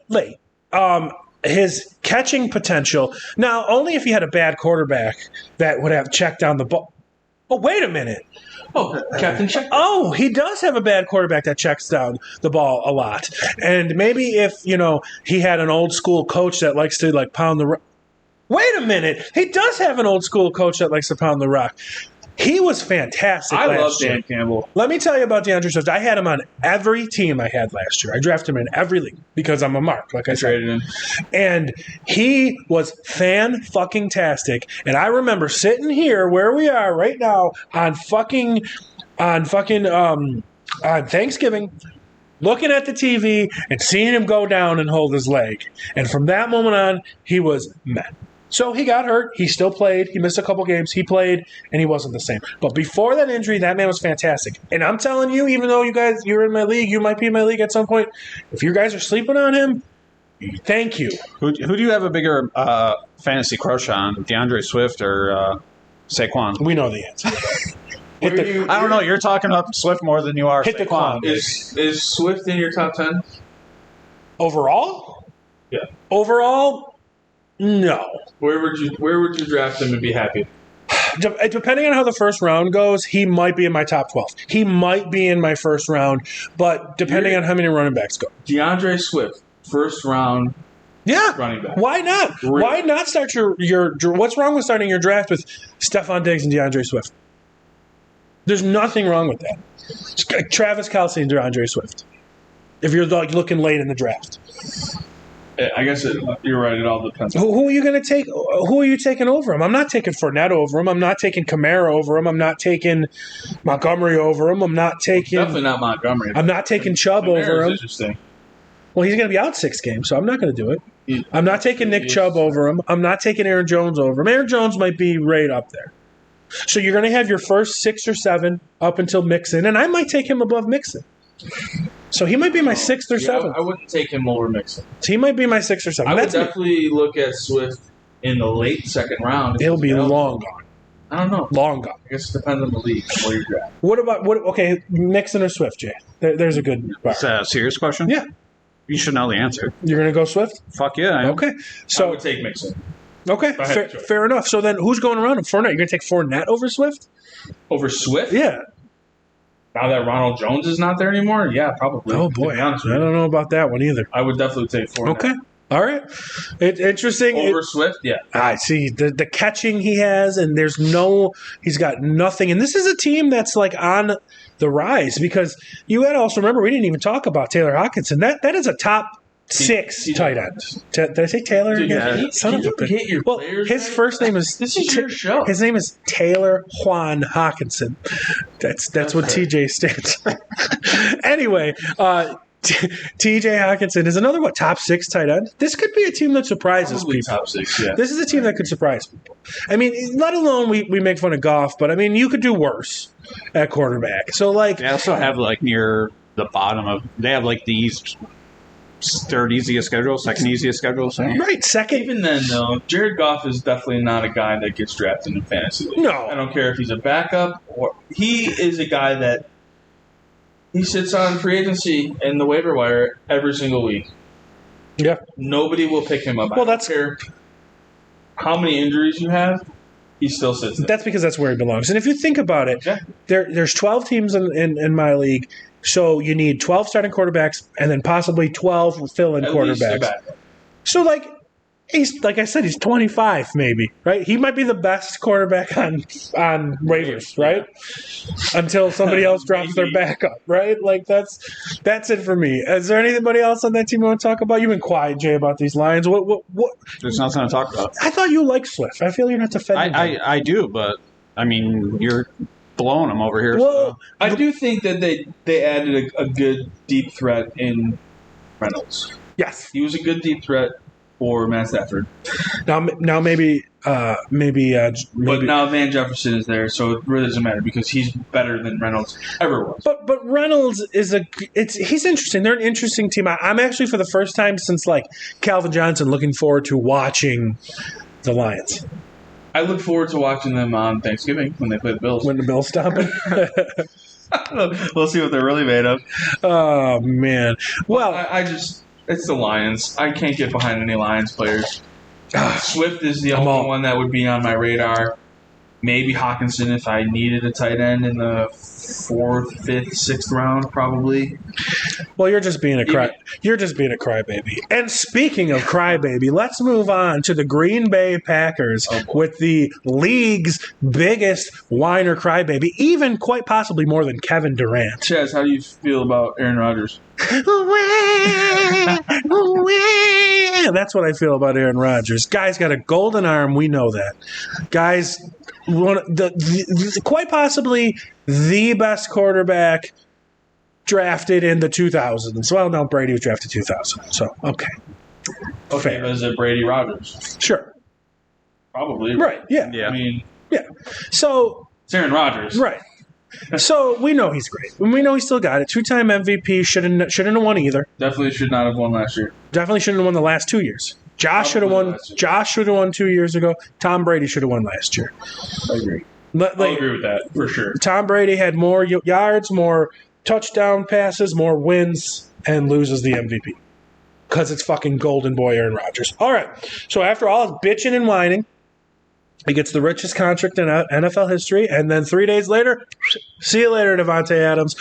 S4: His catching potential, now only if he had a bad quarterback that would have checked down the ball. Oh, wait a minute.
S5: Oh, Captain Check.
S4: Oh, he does have a bad quarterback that checks down the ball a lot. And maybe if, he had an old school coach that likes to pound the rock. Wait a minute. He does have an old school coach that likes to pound the rock. He was fantastic
S5: I love
S4: last year.
S5: Dan Campbell.
S4: Let me tell you about DeAndre Swift. I had him on every team I had last year. I drafted him in every league because I'm a mark, like I said.
S5: Traded him.
S4: And he was fan-fucking-tastic. And I remember sitting here where we are right now on Thanksgiving, looking at the TV and seeing him go down and hold his leg. And from that moment on, he was meh. So he got hurt. He still played. He missed a couple games. He played, and he wasn't the same. But before that injury, that man was fantastic. And I'm telling you, even though you're in my league, you might be in my league at some point, if you guys are sleeping on him, thank you.
S6: Who do you have a bigger fantasy crush on, DeAndre Swift or Saquon?
S4: We know the answer.
S6: I don't know. You're talking about Swift more than you are
S4: Hit the
S6: Saquon.
S4: clock.
S5: Is Swift in your top 10?
S4: Overall?
S5: Yeah.
S4: Overall? No.
S5: Where would you draft him and be happy?
S4: Depending on how the first round goes, he might be in my top 12. He might be in my first round, but depending on how many running backs go.
S5: DeAndre Swift, first round running back.
S4: Why not?
S5: Really?
S4: Why not start your what's wrong with starting your draft with Stephon Diggs and DeAndre Swift? There's nothing wrong with that. It's Travis Kelce and DeAndre Swift. If you're looking late in the draft.
S5: I guess you're right. It all depends.
S4: Who are you going to take? Who are you taking over him? I'm not taking Fournette over him. I'm not taking Kamara over him. I'm not taking Montgomery over him. I'm not taking.
S5: Definitely not Montgomery.
S4: I'm not taking Chubb over him.
S5: Interesting.
S4: Well, he's going to be out 6 games, so I'm not going to do it. I'm not taking Nick Chubb over him. I'm not taking Aaron Jones over him. Aaron Jones might be right up there. So you're going to have your first 6 or 7 up until Mixon, and I might take him above Mixon. So he might be my 6th or 7th.
S5: I wouldn't take him over Mixon.
S4: He might be my 6th or 7th.
S5: I would definitely look at Swift in the late second round.
S4: He'll be long gone.
S5: I don't know.
S4: Long gone.
S5: I guess it depends on the league where you're drafting.
S4: What about okay, Mixon or Swift, Jay? There's a good bar.
S6: Is that a serious question?
S4: Yeah.
S6: You should know the answer.
S4: You're going to go Swift?
S6: Fuck yeah. I am.
S4: Okay.
S5: I
S4: So
S5: would take Mixon
S4: okay,
S5: I had to.
S4: fair enough. So then who's going around him? Fournette. You're going to take Fournette over Swift?
S5: over Swift.
S4: Yeah.
S5: Now that Ronald Jones is not there anymore, yeah, probably.
S4: Oh
S5: To
S4: boy,
S5: be honest with
S4: I
S5: you.
S4: don't know about that one either.
S5: I would definitely take Fournette.
S4: Okay. All right. Interesting.
S5: Over Swift, yeah.
S4: I see the catching he has, and he's got nothing. And this is a team that's like on the rise because you got to also remember we didn't even talk about Taylor Hawkinson. That is a top 6 tight end. Did I say Taylor?
S5: Dude,
S4: again? Son of a bitch.
S5: hit your
S4: Well,
S5: players,
S4: his
S5: man?
S4: first name is
S5: This is your show.
S4: His name is Taylor Juan Hawkinson. That's what TJ stands for. Anyway, TJ Hawkinson is another top 6 tight end. This could be a team that surprises
S5: Probably
S4: people.
S5: top 6, yeah.
S4: This is a team that could surprise people. I mean, let alone we make fun of Goff, but I mean, you could do worse at quarterback. So like,
S6: They also have like near the bottom of. They have like the East. Third easiest schedule, second easiest schedule. So.
S4: right, second.
S5: Even then, though, Jared Goff is definitely not a guy that gets drafted in fantasy league.
S4: No.
S5: I don't care if he's a backup or he is a guy that he sits on free agency and the waiver wire every single week.
S4: Yeah.
S5: Nobody will pick him up.
S4: Well,
S5: I don't care how many injuries you have. He still sits there.
S4: That's because that's where he belongs. And if you think about it,
S5: Yeah.
S4: there's 12 teams in my league, so you need 12 starting quarterbacks and then possibly 12 fill-in
S5: At least a
S4: quarterbacks.
S5: backup.
S4: So he's like I said, he's 25 maybe, right? He might be the best quarterback on waivers, right? Until somebody else drops their backup, right? Like that's it for me. Is there anybody else on that team you want to talk about? You've been quiet, Jay, about these Lions. What?
S6: There's nothing to talk about.
S4: I thought you liked Swift. I feel you're not defending him.
S6: I do, but I mean you're blowing them over here.
S4: Well,
S5: I do think that they added a good deep threat in Reynolds.
S4: yes.
S5: He was a good deep threat for Matt Stafford.
S4: Now maybe.
S5: But now Van Jefferson is there, so it really doesn't matter because he's better than Reynolds ever was.
S4: But Reynolds is he's interesting. They're an interesting team. I'm actually for the first time since like Calvin Johnson looking forward to watching the Lions.
S5: I look forward to watching them on Thanksgiving when they play the Bills.
S4: When the Bills stop it.
S5: We'll see what they're really made of.
S4: Oh man. Well,
S5: I just it's the Lions. I can't get behind any Lions players. Swift is the only one that would be on my radar. Maybe Hawkinson if I needed a tight end in the 4th, 5th, 6th round, probably.
S4: well, you're just being a crybaby. And speaking of crybaby, let's move on to the Green Bay Packers with the league's biggest whiner crybaby, even quite possibly more than Kevin Durant.
S5: Chaz, how do you feel about Aaron Rodgers?
S4: That's what I feel about Aaron Rodgers. Guy's got a golden arm. We know that. Guy's quite possibly the best quarterback drafted in the 2000s. Well, no, Brady was drafted 2000. So, okay.
S5: Okay, but is it Brady Rodgers?
S4: Sure.
S5: Probably.
S4: Right, yeah.
S6: Yeah.
S5: I mean,
S4: Yeah. So,
S5: it's Aaron Rodgers.
S4: right. So, we know he's great. And we know he still got it. 2-time MVP. Shouldn't have won either.
S5: Definitely should not have won last year.
S4: Definitely shouldn't have won the last 2 years. Josh should have
S5: Probably
S4: won.
S5: last year.
S4: Josh should have won 2 years ago. Tom Brady should have won last year.
S5: I agree.
S4: But,
S5: I'll agree with that, for sure.
S4: Tom Brady had more yards, more touchdown passes, more wins, and loses the MVP. Because it's fucking golden boy Aaron Rodgers. All right. So after all his bitching and whining, he gets the richest contract in NFL history, and then 3 days later, see you later, Devontae Adams.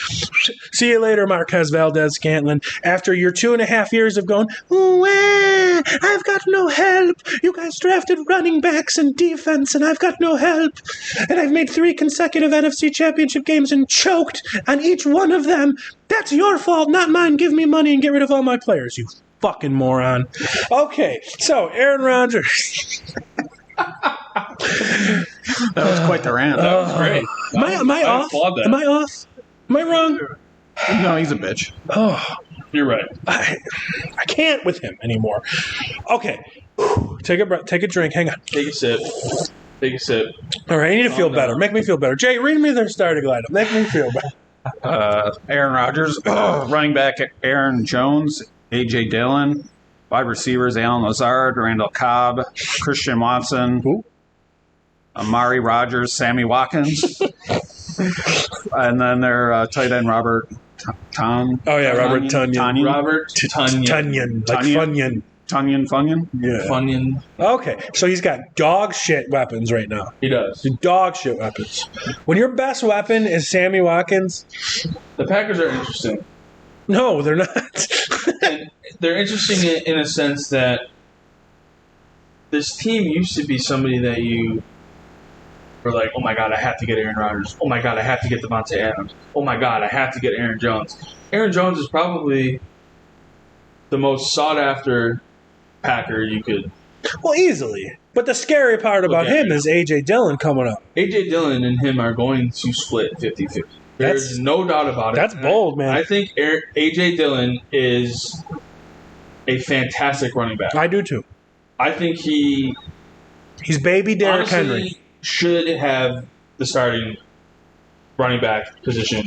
S4: See you later, Marquez Valdez-Scantling. After your 2.5 years of going, I've got no help. You guys drafted running backs and defense, and I've got no help. And I've made 3 consecutive NFC championship games and choked on each one of them. That's your fault, not mine. Give me money and get rid of all my players, you fucking moron. Okay, so Aaron Rodgers.
S6: That was quite the rant.
S5: That was great.
S4: Am I off?
S5: applaud that.
S4: Am I off? Am I wrong?
S6: No, he's a bitch.
S4: Oh,
S5: You're right.
S4: I can't with him anymore. Okay, take a breath. Take a drink. Hang on.
S5: Take a sip. Take a sip.
S4: All right, I need to feel
S5: down.
S4: better. Make me feel better. Jay, read me their starting lineup. Make me feel better.
S6: Aaron Rodgers, running back Aaron Jones, A.J. Dillon, wide receivers Alan Lazard, Randall Cobb, Christian Watson,
S4: Who?
S6: Amari Rogers, Sammy Watkins, and then their tight end Robert Ton.
S4: Oh yeah, Robert Tunyon.
S5: Robert Tunyon.
S4: Tunyon, like
S6: Tunyon. Funyon.
S4: Yeah.
S5: Funyon.
S4: Okay, so he's got dog shit weapons right now.
S5: He does.
S4: Dog shit weapons. When your best weapon is Sammy Watkins,
S5: The Packers are interesting.
S4: no, they're not.
S5: And they're interesting in a sense that this team used to be somebody that you were like, oh my God, I have to get Aaron Rodgers. Oh my God, I have to get Devontae Adams. Oh my God, I have to get Aaron Jones. Aaron Jones is probably the most sought after Packer you could.
S4: Well, easily. But the scary part about him is A.J. Dillon coming up.
S5: A.J. Dillon and him are going to split 50-50. There's no doubt about it.
S4: That's bold, man.
S5: I think A.J. Dillon is a fantastic running back.
S4: I do too.
S5: I think he's
S4: baby Derrick Henry.
S5: Should have the starting running back position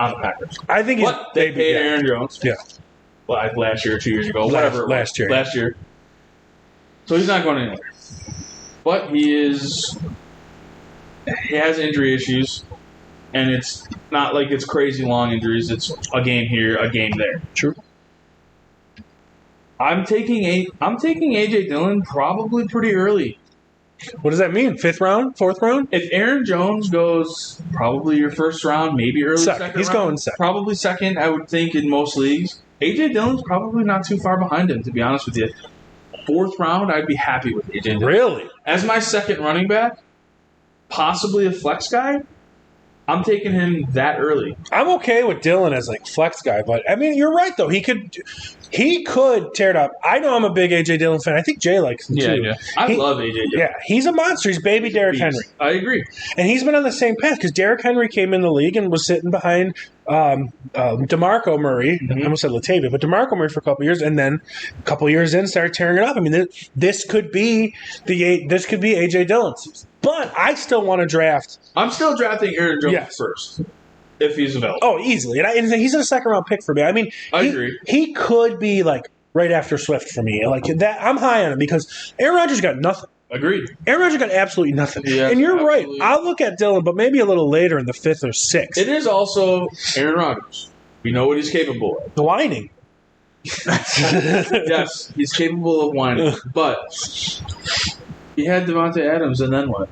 S5: on the Packers.
S4: I think he's
S5: they paid Aaron Jones.
S4: Yeah.
S5: Like last year or 2 years ago, whatever.
S4: Last year.
S5: Last year. So he's not going anywhere. But he has injury issues, and it's not like it's crazy long injuries. It's a game here, a game there.
S4: True.
S5: I'm taking A.J. Dillon probably pretty early.
S4: What does that mean? 5th round? 4th round?
S5: If Aaron Jones goes probably your first round, maybe early second
S4: He's
S5: round,
S4: going second.
S5: Probably second, I would think, in most leagues. A.J. Dillon's probably not too far behind him, to be honest with you. 4th round, I'd be happy with A.J. Dillon.
S4: Really?
S5: As my second running back, possibly a flex guy, I'm taking him that early.
S4: I'm okay with Dillon as like flex guy, but I mean, you're right though. He could tear it up. I know I'm a big AJ Dillon fan. I think Jay likes him too.
S5: Yeah. I love AJ Dillon.
S4: Yeah, he's a monster. He's baby Derrick Henry.
S5: I agree.
S4: And he's been on the same path because Derrick Henry came in the league and was sitting behind DeMarco Murray. I almost said Latavia, but DeMarco Murray for a couple years, and then a couple years in started tearing it up. I mean, this could be AJ Dillon season. But I still want to draft.
S5: I'm still drafting Aaron Jones first, if he's available.
S4: Oh, easily. And he's a second-round pick for me. I mean,
S5: I agree.
S4: He could be, like, right after Swift for me. Like that, I'm high on him because Aaron Rodgers got nothing.
S5: Agreed.
S4: Aaron Rodgers got absolutely nothing.
S5: Yeah,
S4: and you're
S5: absolutely.
S4: right. I'll look at Dillon, but maybe a little later in the 5th or 6th.
S5: It is also Aaron Rodgers. We know what he's capable of.
S4: The whining.
S5: Yes, he's capable of whining. But he had Devontae Adams, and then what?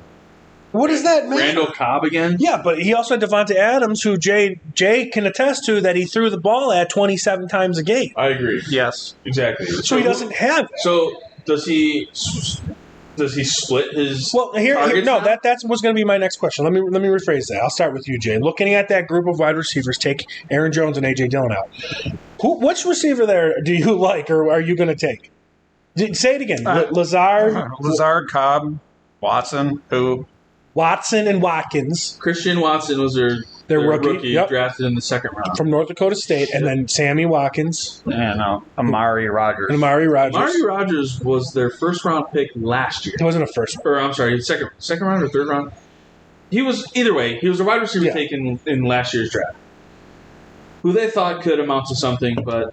S4: What does that mean?
S5: Randall Cobb again?
S4: Yeah, but he also had Devontae Adams, who Jay can attest to that he threw the ball at 27 times a game.
S5: I agree.
S6: Yes.
S5: Exactly.
S4: So he doesn't have that.
S5: So does he split his
S4: Here no,
S5: now?
S4: that's what's going to be my next question. Let me rephrase that. I'll start with you, Jay. Looking at that group of wide receivers, take Aaron Jones and A.J. Dillon out. Which receiver there do you like, or are you going to take? Say it again. Lazard,
S6: Cobb, Watson,
S4: Watson, and Watkins.
S5: Christian Watson was their rookie
S4: yep.
S5: drafted in the second round.
S4: From North Dakota State, and then Sammy Watkins.
S6: Amari Rodgers.
S4: Amari
S5: Amari Rodgers was their first round pick last year.
S4: It wasn't a first round.
S5: Or I'm sorry, second round or third round. He was either way. He was a wide receiver taken in last year's draft, who they thought could amount to something, but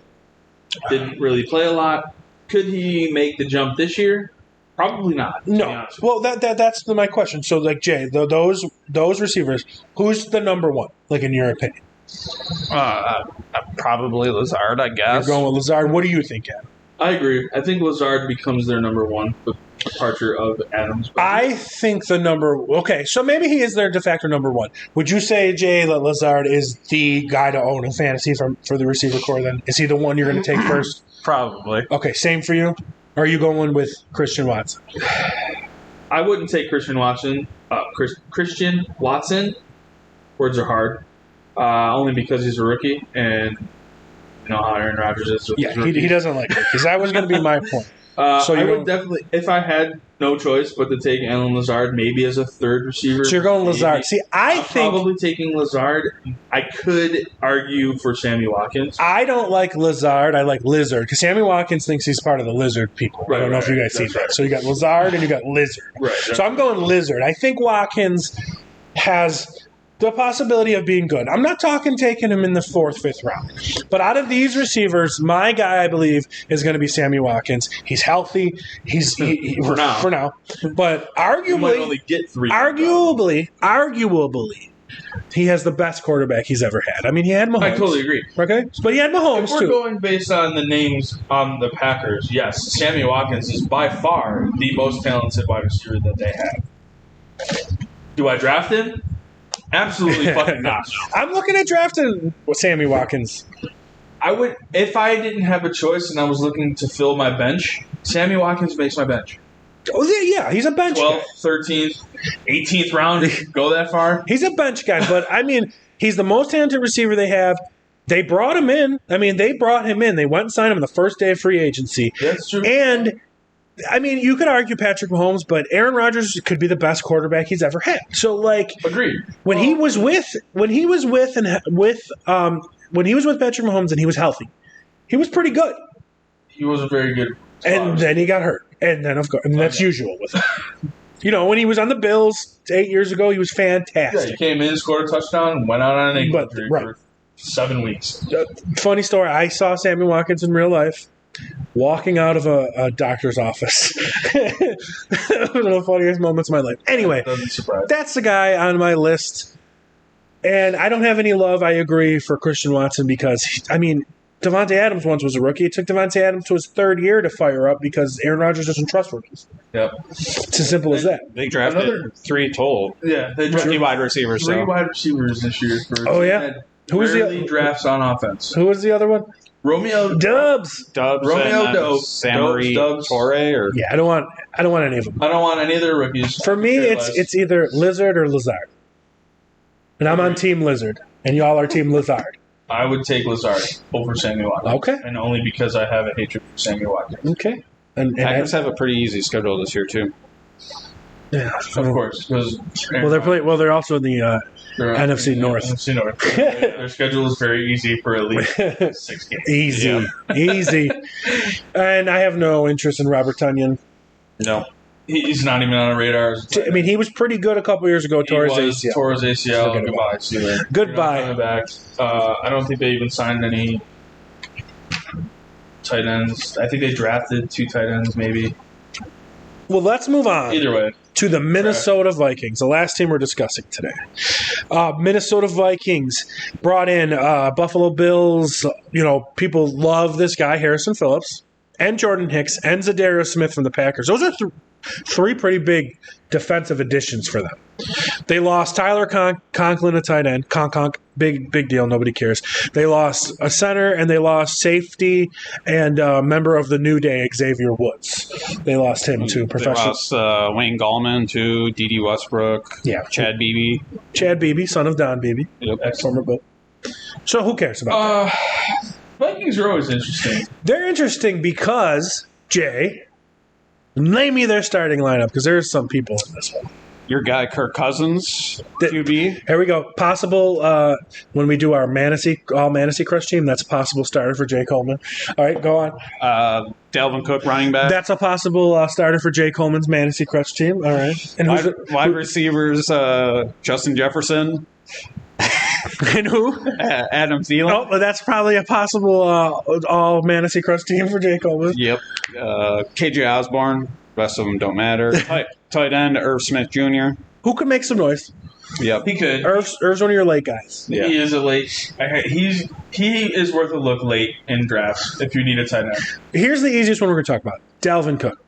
S5: didn't really play a lot. Could he make the jump this year? Probably not.
S4: No. Well, that's my question. So, like Jay, those receivers, who's the number one? Like in your opinion?
S6: Probably Lazard, I guess.
S4: You're going with Lazard. What do you think, Adam?
S5: I agree. I think Lazard becomes their number one with departure of Adams.
S4: I think the number. Okay, so maybe he is their de facto number one. Would you say, Jay, that Lazard is the guy to own in fantasy for the receiver core? Then is he the one you're going to take first?
S6: Probably.
S4: Okay, same for you. Or are you going with Christian Watson?
S5: I wouldn't take Christian Watson. Christian Watson. Words are hard. Only because he's a rookie, and you know how Aaron Rodgers is. With his
S4: he doesn't like it. Because that was going to be my point.
S5: So I would definitely, if I had no choice but to take Alan Lazard, maybe as a third receiver.
S4: So you're going Lazard. See, I'm
S5: probably taking Lazard. I could argue for Sammy Watkins.
S4: I don't like Lazard. I like Lizard because Sammy Watkins thinks he's part of the Lizard people. I don't know if you guys see that. Right. So you got Lazard and you got Lizard.
S5: Right.
S4: So I'm going Lizard. I think Watkins has the possibility of being good. I'm not talking taking him in the 4th, 5th round. But out of these receivers, my guy, I believe, is going to be Sammy Watkins. He's healthy. He's for now. But arguably,
S5: you might only get 3.
S4: Arguably, he has the best quarterback he's ever had. I mean, he had Mahomes.
S5: I totally agree.
S4: Okay? But he had Mahomes,
S5: if we're
S4: too.
S5: going based on the names on the Packers, yes, Sammy Watkins is by far the most talented wide receiver that they have. Do I draft him? Absolutely fucking not.
S4: I'm looking at drafting Sammy Watkins
S5: I would, if I didn't have a choice and I was looking to fill my bench, Sammy Watkins makes my bench.
S4: Oh, yeah, he's a bench
S5: 12th,
S4: guy.
S5: 13th, 18th round, if you go that far.
S4: He's a bench guy, but I mean, he's the most talented receiver they have. They brought him in. I mean, they brought him in. They went and signed him on the first day of free agency.
S5: That's true.
S4: And I mean, you could argue Patrick Mahomes, but Aaron Rodgers could be the best quarterback he's ever had. So, like,
S5: Agreed.
S4: when he was with Patrick Mahomes and he was healthy, he was pretty good.
S5: He was a very good
S4: And then he got hurt. And then, of course, that's usual with him. You know, when he was on the Bills 8 years ago, he was
S5: Yeah,
S4: fantastic.
S5: he came in, scored a touchdown, and went out on an ankle
S4: But-
S5: injury
S4: right.
S5: for 7 weeks.
S4: Funny story, I saw Sammy Watkins in real life walking out of a doctor's office. It was one of the funniest moments of my life. Anyway,
S5: Doesn't surprise.
S4: that's the guy on my list. And I don't have any love, I agree, for Christian Watson because, I mean, Devontae Adams once was a rookie. It took Devontae Adams to his third year to fire up because Aaron Rodgers doesn't trust rookies.
S5: Yep.
S4: It's as simple as that.
S6: They drafted
S5: Another-
S6: 3 total.
S5: Yeah, they
S6: Rookie
S5: drafted
S6: wide receivers.
S5: 3
S6: So.
S5: wide receivers this year. For
S4: Oh, yeah?
S5: Who was
S4: the-
S5: drafts on offense?
S4: Who was the other one?
S5: Romeo
S4: Dubs.
S6: Dubs
S5: Romeo
S6: and
S5: Dope.
S6: Samari
S5: Dubs.
S6: Torre or
S4: Yeah, I don't want any of them.
S5: I don't want any of their rookies.
S4: For me,
S5: Care
S4: it's
S5: less.
S4: it's either Lizard or Lazard. And I'm on Team Lizard, and y'all are Team Lazard.
S5: I would take Lazard over Sammy Watkins.
S4: Okay.
S5: And only because I have a hatred for Sammy Watkins.
S4: Okay. And
S6: Packers have a pretty easy schedule this year too.
S4: yeah.
S5: Of course. Because
S4: Well, they're also in the NFC North.
S5: NFC North. Their schedule is very easy for at least 6 games.
S4: easy. And I have no interest in Robert Tonyan.
S6: No.
S5: He's not even on the radar.
S4: I mean, he was pretty good a couple years ago. Tore his ACL.
S5: Tore his ACL.
S4: Forget
S5: Goodbye. See you later.
S4: Goodbye.
S5: You're not coming back. I don't think they even signed any tight ends. I think they drafted 2 tight ends, maybe.
S4: Well, let's move on
S5: Either way.
S4: to the Minnesota Vikings, the last team we're discussing today. Minnesota Vikings brought in Buffalo Bills. You know, people love this guy, Harrison Phillips, and Jordan Hicks, and Zadarius Smith from the Packers. Those are 3 pretty big defensive additions for them. They lost Tyler Conklin, a tight end. Conk, big deal. Nobody cares. They lost a center, and they lost safety and a member of the New Day, Xavier Woods. They lost him to
S6: They
S4: professional.
S6: lost Wayne Gallman to D.D. Westbrook.
S4: Yeah.
S6: Chad Beebe.
S4: Chad Beebe, son of Don Beebe,
S6: Yep.
S4: ex-former Bill. So who cares about that?
S5: Vikings are always interesting.
S4: They're interesting because, Jay, name me their starting lineup because there's some people in this one.
S6: Your guy Kirk Cousins,
S4: Th-
S6: QB.
S4: Here we go. Possible when we do our Manasy Crush team, that's a possible starter for Jay Coleman. All right, go on.
S6: Dalvin Cook, running back.
S4: That's a possible starter for Jay Coleman's Manasy Crush team. All right. And who's
S6: Wide receivers, Justin Jefferson,
S4: and who?
S6: Adam Thielen.
S4: Oh, well, that's probably a possible all Manasy Crush team for Jay Coleman.
S6: Yep. KJ Osborne. Rest of them don't matter. Tight end, Irv Smith Jr.
S4: Who could make some noise?
S6: Yep.
S5: He could.
S4: Irv's one of your late guys.
S6: Yeah.
S5: He is a late. He is worth a look late in drafts if you need a tight end.
S4: Here's the easiest one we're going to talk about. Dalvin Cook.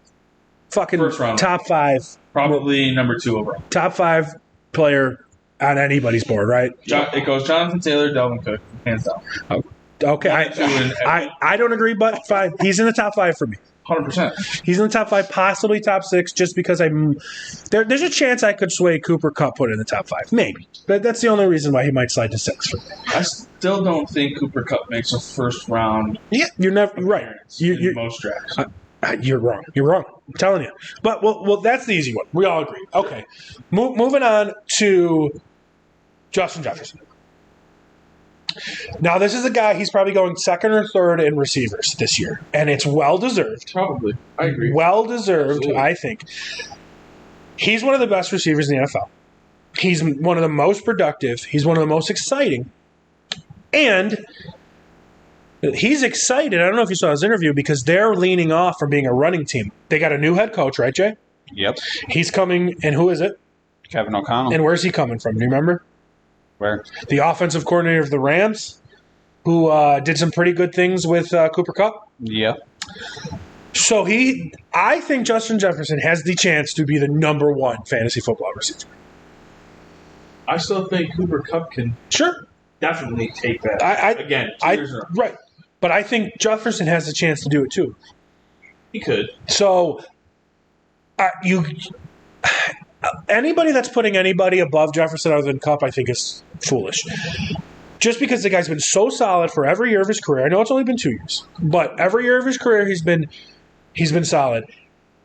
S4: Fucking
S5: First round.
S4: top 5.
S5: Probably number 2 overall.
S4: Top 5 player on anybody's board, right?
S5: It goes Jonathan Taylor, Dalvin Cook, hands down.
S4: Okay, I don't agree, but fine. He's in the top 5 for me.
S5: 100%.
S4: He's in the top 5, possibly top 6, just because there's a chance I could sway Cooper Kupp put in the top 5, maybe. But that's the only reason why he might slide to 6 for me.
S5: I still don't think Cooper Kupp makes a first round
S4: Yeah, you're never right.
S5: appearance in most drafts.
S4: You're wrong. You're wrong. I'm telling you. But well, that's the easy one. We all agree. Okay, moving on to Justin Jefferson. Now, this is a guy, he's probably going 2nd or 3rd in receivers this year, and it's well-deserved.
S5: Probably. I agree.
S4: Well-deserved,
S5: Absolutely.
S4: I think. He's one of the best receivers in the NFL. He's one of the most productive. He's one of the most exciting. And he's excited. I don't know if you saw his interview because they're leaning off from being a running team. They got a new head coach, right, Jay?
S6: Yep.
S4: He's coming, and who is it?
S6: Kevin O'Connell.
S4: And where's he coming from? Do you remember?
S6: Where?
S4: The offensive coordinator of the Rams, who did some pretty good things with Cooper Kupp.
S6: Yep.
S4: So I think Justin Jefferson has the chance to be the number 1 fantasy football receiver.
S5: I still think Cooper Kupp can
S4: Sure.
S5: definitely take that.
S4: I
S5: Again, 2 years in a row.
S4: right. But I think Jefferson has the chance to do it too.
S5: He could.
S4: So, anybody that's putting anybody above Jefferson other than Kupp, I think is foolish. Just because the guy's been so solid for every year of his career. I know it's only been 2 years, but every year of his career he's been solid.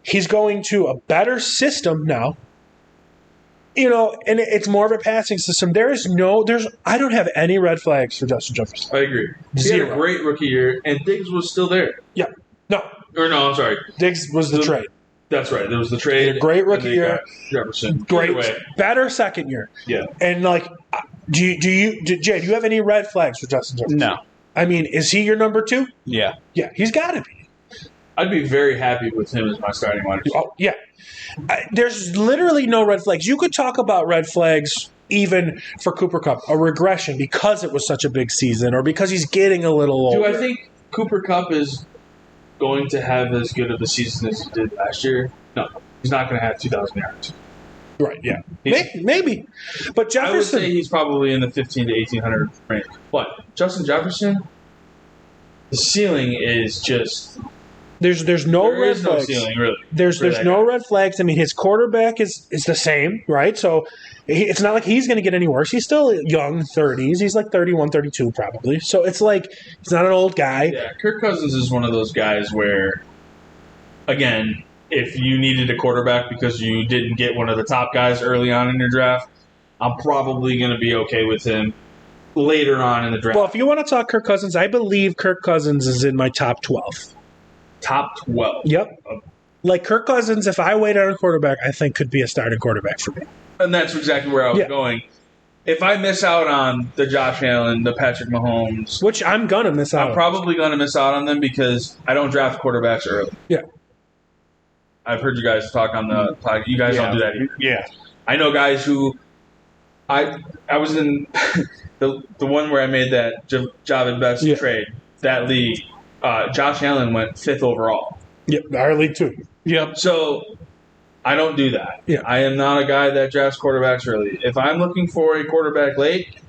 S4: He's going to a better system now. You know, and it's more of a passing system. I don't have any red flags for Justin Jefferson.
S5: I agree. He had a great rookie year, and Diggs was still there.
S4: Yeah. No.
S5: Or no, I'm sorry.
S4: Diggs was the trade.
S5: That's right. There was the trade.
S4: He had a great rookie year.
S5: Jefferson.
S4: Great. Better second year.
S5: Yeah.
S4: And, like, Jay, do you have any red flags for Justin Jefferson?
S6: No.
S4: I mean, is he your number 2?
S6: Yeah.
S4: Yeah, he's got to be.
S5: I'd be very happy with him as my starting wide receiver.
S4: Oh, yeah. There's literally no red flags. You could talk about red flags even for Cooper Kupp, a regression because it was such a big season or because he's getting a little older.
S5: Do I think Cooper Kupp is going to have as good of a season as he did last year? No. He's not going to have 2,000 yards.
S4: Right, yeah. Maybe. But Jefferson...
S5: I would say he's probably in the 1,500 to 1,800 range. But Justin Jefferson, the ceiling is just...
S4: There's no red flags.
S5: No ceiling, really.
S4: There's no red flags. I mean, his quarterback is the same, right? So it's not like he's going to get any worse. He's still young, 30s. He's like 31, 32 probably. So it's like he's not an old guy.
S5: Yeah, Kirk Cousins is one of those guys where, again, if you needed a quarterback because you didn't get one of the top guys early on in your draft, I'm probably going to be okay with him later on in the draft.
S4: Well, if you want to talk Kirk Cousins, I believe Kirk Cousins is in my top 12.
S5: Top 12.
S4: Yep. Like Kirk Cousins, if I wait on a quarterback, I think could be a starting quarterback for me.
S5: And that's exactly where I was going. If I miss out on the Josh Allen, the Patrick Mahomes,
S4: which I'm going to miss out on.
S5: I'm probably going to miss out on them because I don't draft quarterbacks early.
S4: Yeah.
S5: I've heard you guys talk on the podcast. You guys don't do that either.
S4: Yeah.
S5: I know guys who I was in the one where I made that Javid Best trade, that league. Josh Allen went 5th overall.
S4: Yep, our league too.
S5: Yep. So I don't do that.
S4: Yeah.
S5: I am not a guy that drafts quarterbacks early. If I'm looking for a quarterback late,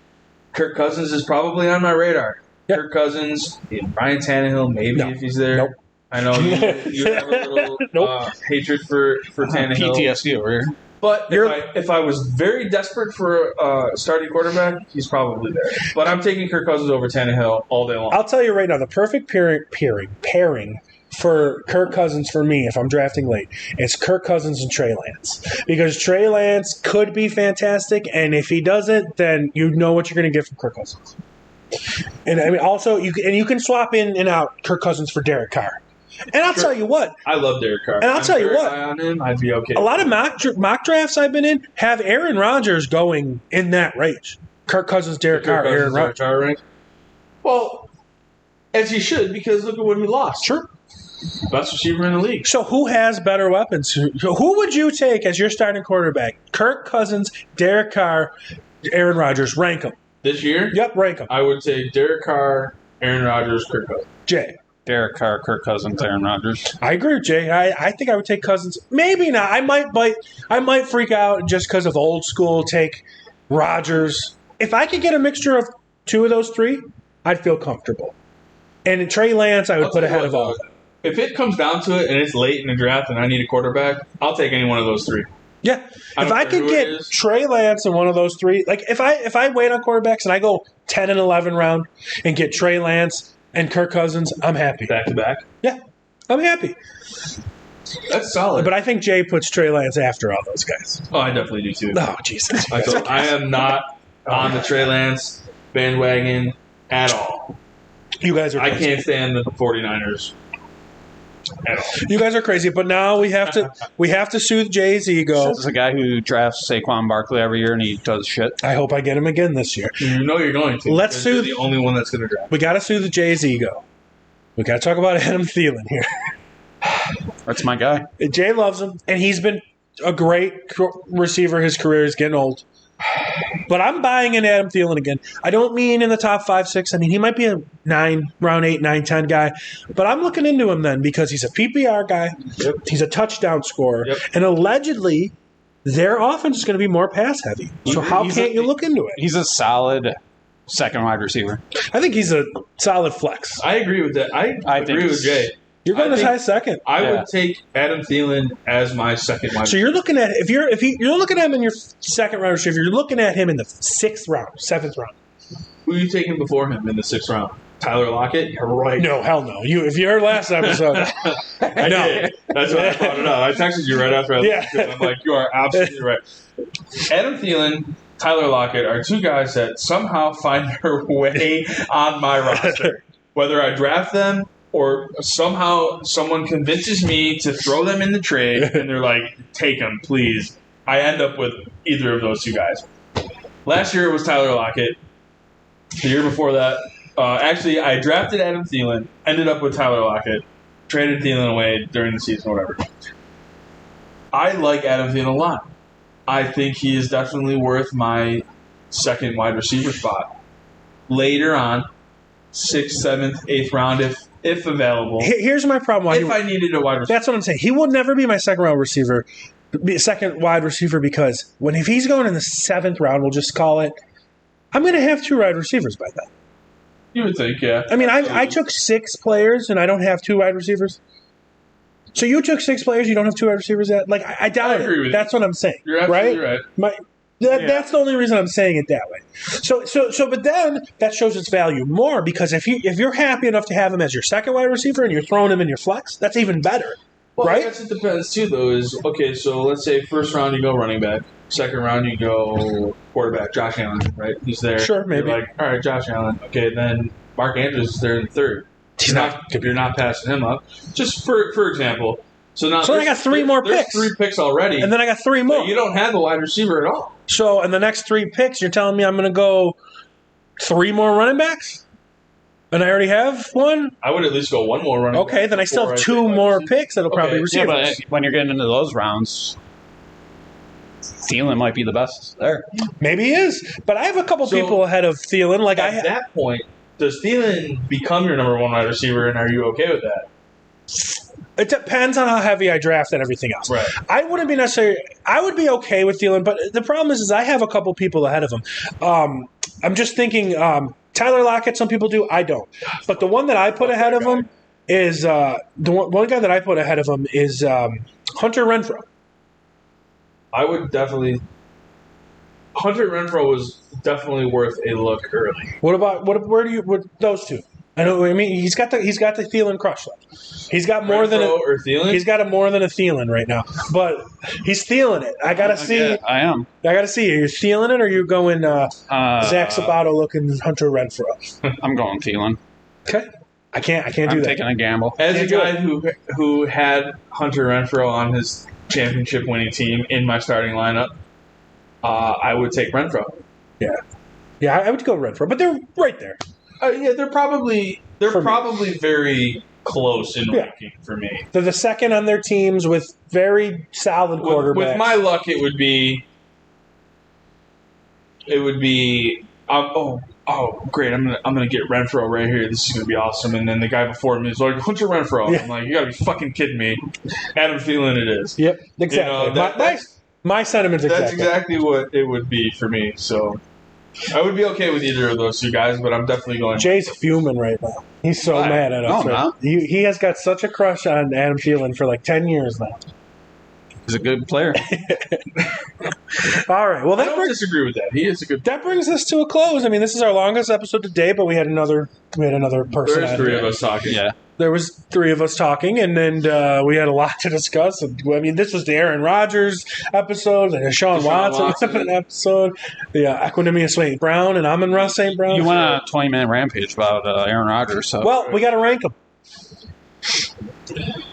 S5: Kirk Cousins is probably on my radar. Yep. Kirk Cousins, Ryan Tannehill, maybe if he's there.
S4: Nope.
S5: I know you have a little hatred for Tannehill.
S6: PTSD over here.
S5: But if I was very desperate for a starting quarterback, he's probably there. But I'm taking Kirk Cousins over Tannehill all day long.
S4: I'll tell you right now, the perfect pairing for Kirk Cousins for me, if I'm drafting late, it's Kirk Cousins and Trey Lance. Because Trey Lance could be fantastic, and if he doesn't, then you know what you're going to get from Kirk Cousins. And I mean, also, you can swap in and out Kirk Cousins for Derek Carr. And I'll tell you what.
S5: I love Derek Carr.
S4: And I'll tell you what.
S5: On him, I'd be okay.
S4: A lot of mock drafts I've been in have Aaron Rodgers going in that range. Kirk Cousins, Derek Carr, Aaron Rodgers.
S5: Well, as he should, because look at what he lost.
S4: Sure.
S5: Best receiver in the league.
S4: So who has better weapons? Who would you take as your starting quarterback? Kirk Cousins, Derek Carr, Aaron Rodgers. Rank them.
S5: This year?
S4: Yep, rank them.
S5: I would take Derek Carr, Aaron Rodgers, Kirk Cousins.
S4: Jay.
S6: Derek Carr, Kirk Cousins, Aaron Rodgers.
S4: I agree with Jay. I think I would take Cousins. Maybe not. I might freak out just because of old school. Take Rodgers. If I could get a mixture of two of those three, I'd feel comfortable. And in Trey Lance, I would put ahead of all of them.
S5: If it comes down to it and it's late in the draft and I need a quarterback, I'll take any one of those three.
S4: Yeah. If I could get Trey Lance in one of those three, like if I wait on quarterbacks and I go 10 and 11 round and get Trey Lance and Kirk Cousins, I'm happy.
S5: Back to back?
S4: Yeah, I'm happy.
S5: That's solid.
S4: But I think Jay puts Trey Lance after all those guys.
S5: Oh, I definitely do too.
S4: Oh, Jesus.
S5: I am not on the Trey Lance bandwagon at all.
S4: You guys are crazy.
S5: I can't stand the 49ers at all.
S4: You guys are crazy, but now we have to soothe Jay's ego.
S6: This is a guy who drafts Saquon Barkley every year and he does shit.
S4: I hope I get him again this year.
S5: You know you're going to.
S4: Let's soothe.
S5: You're the only one that's going to draft.
S4: We got to soothe Jay's ego. We got to talk about Adam Thielen here.
S6: That's my guy.
S4: Jay loves him, and he's been a great receiver. His career is getting old. But I'm buying in Adam Thielen again. I don't mean in the top 5, 6. I mean, he might be a round 8, 9, 10 guy. But I'm looking into him then because he's a PPR guy.
S5: Yep.
S4: He's a touchdown scorer.
S5: Yep.
S4: And allegedly, their offense is going to be more pass heavy. So how can't you look into it?
S6: He's a solid second wide receiver.
S4: I think he's a solid flex.
S5: I agree with that. I agree with Jay.
S4: You're going as high as second.
S5: I would take Adam Thielen as my second wide receiver.
S4: So you're looking at you're looking at him in your second round receiver. You're looking at him in the 6th round, 7th round.
S5: Who are you taking before him in the 6th round? Tyler Lockett? You're right.
S4: No, hell no. If you heard last episode,
S5: I did. That's why I brought it up. I texted you right after I listened to it. I'm like, you are absolutely right. Adam Thielen, Tyler Lockett are two guys that somehow find their way on my roster. Whether I draft them or somehow someone convinces me to throw them in the trade and they're like, take them, please. I end up with either of those two guys. Last year it was Tyler Lockett. The year before that, actually, I drafted Adam Thielen, ended up with Tyler Lockett, traded Thielen away during the season or whatever. I like Adam Thielen a lot. I think he is definitely worth my second wide receiver spot. Later on, 6th, 7th, 8th round, if available.
S4: Here's my problem.
S5: If I needed a wide receiver.
S4: That's what I'm saying. He will never be my second wide receiver because if he's going in the 7th round, we'll just call it, I'm going to have 2 wide receivers by then.
S5: You would think, yeah.
S4: I mean, I took 6 players and I don't have 2 wide receivers. So you took 6 players, you don't have 2 wide receivers yet? Like, I doubt it. That's what I'm saying.
S5: You're absolutely right.
S4: That's the only reason I'm saying it that way. But then that shows its value more because if you're happy enough to have him as your second wide receiver and you're throwing him in your flex, that's even better.
S5: Well,
S4: right?
S5: I guess it depends too, though. So let's say first round you go running back, second round you go quarterback, Josh Allen, right? He's there.
S4: Sure, maybe.
S5: You're like, all right, Josh Allen. Okay, then Mark Andrews is there in the 3rd. You're not passing him up. Just for example. So I
S4: got 3 more picks.
S5: There's 3 picks already.
S4: And then I got 3 more.
S5: But you don't have a wide receiver at all.
S4: So in the next 3 picks, you're telling me I'm going to go 3 more running backs? And I already have 1?
S5: I would at least go 1 more running back.
S4: Okay, then I still have 2 more picks that'll probably receive.
S6: Yeah, but when you're getting into those rounds, Thielen might be the best there.
S4: Maybe he is. But I have a couple people ahead of Thielen. Like
S5: at that point, does Thielen become your number 1 wide receiver, and are you okay with that?
S4: It depends on how heavy I draft and everything else.
S5: Right.
S4: I wouldn't be necessarily. I would be okay with Thielen, but the problem is I have a couple people ahead of him. I'm just thinking Tyler Lockett. Some people do. I don't. But the one that I put ahead of him is the one guy that I put ahead of him is Hunter Renfrow.
S5: I would definitely. Hunter Renfrow was definitely worth a look early.
S4: What about those two? I know. I mean, he's got the Thielen crush. Though. He's got more than
S5: or Thielen.
S4: He's got more than a Thielen right now, but he's stealing it. I gotta see.
S6: I am.
S4: I gotta see. Are you stealing it, or are you going Zach Sabato looking Hunter Renfrow?
S6: I'm going Thielen.
S4: Okay. I can't do
S6: I'm
S4: that.
S6: taking a gamble.
S5: As a guy who had Hunter Renfrow on his championship-winning team in my starting lineup, I would take Renfrow.
S4: Yeah, I would go Renfrow, but they're right there.
S5: Yeah, they're probably very close in ranking for me.
S4: They're the second on their teams with very solid quarterbacks.
S5: With my luck, it would be. Great! I'm gonna get Renfrow right here. This is gonna be awesome. And then the guy before me is like Hunter Renfrow.
S4: Yeah.
S5: I'm like, you gotta be fucking kidding me. Adam Thielen, it is.
S4: Yep, exactly. My sentiments.
S5: That's exactly what it would be for me. So. I would be okay with either of those two guys, but I'm definitely going.
S4: Jay's fuming right now. He's so mad at us. Right? He has got such a crush on Adam Thielen for like 10 years now.
S6: He's a good player.
S4: All right. Well,
S5: I don't disagree with that. He is a good.
S4: That brings us to a close. I mean, this is our longest episode today, but we had another person.
S5: There's 3 of us talking.
S6: Yeah.
S4: There was 3 of us talking, and then we had a lot to discuss. I mean, this was the Aaron Rodgers episode, and the Deshaun Watson episode, the Equanimous St. Brown, and Amon-Ra St. Brown.
S6: You went on a 20-minute rampage about Aaron Rodgers. So.
S4: Well, we got to rank them.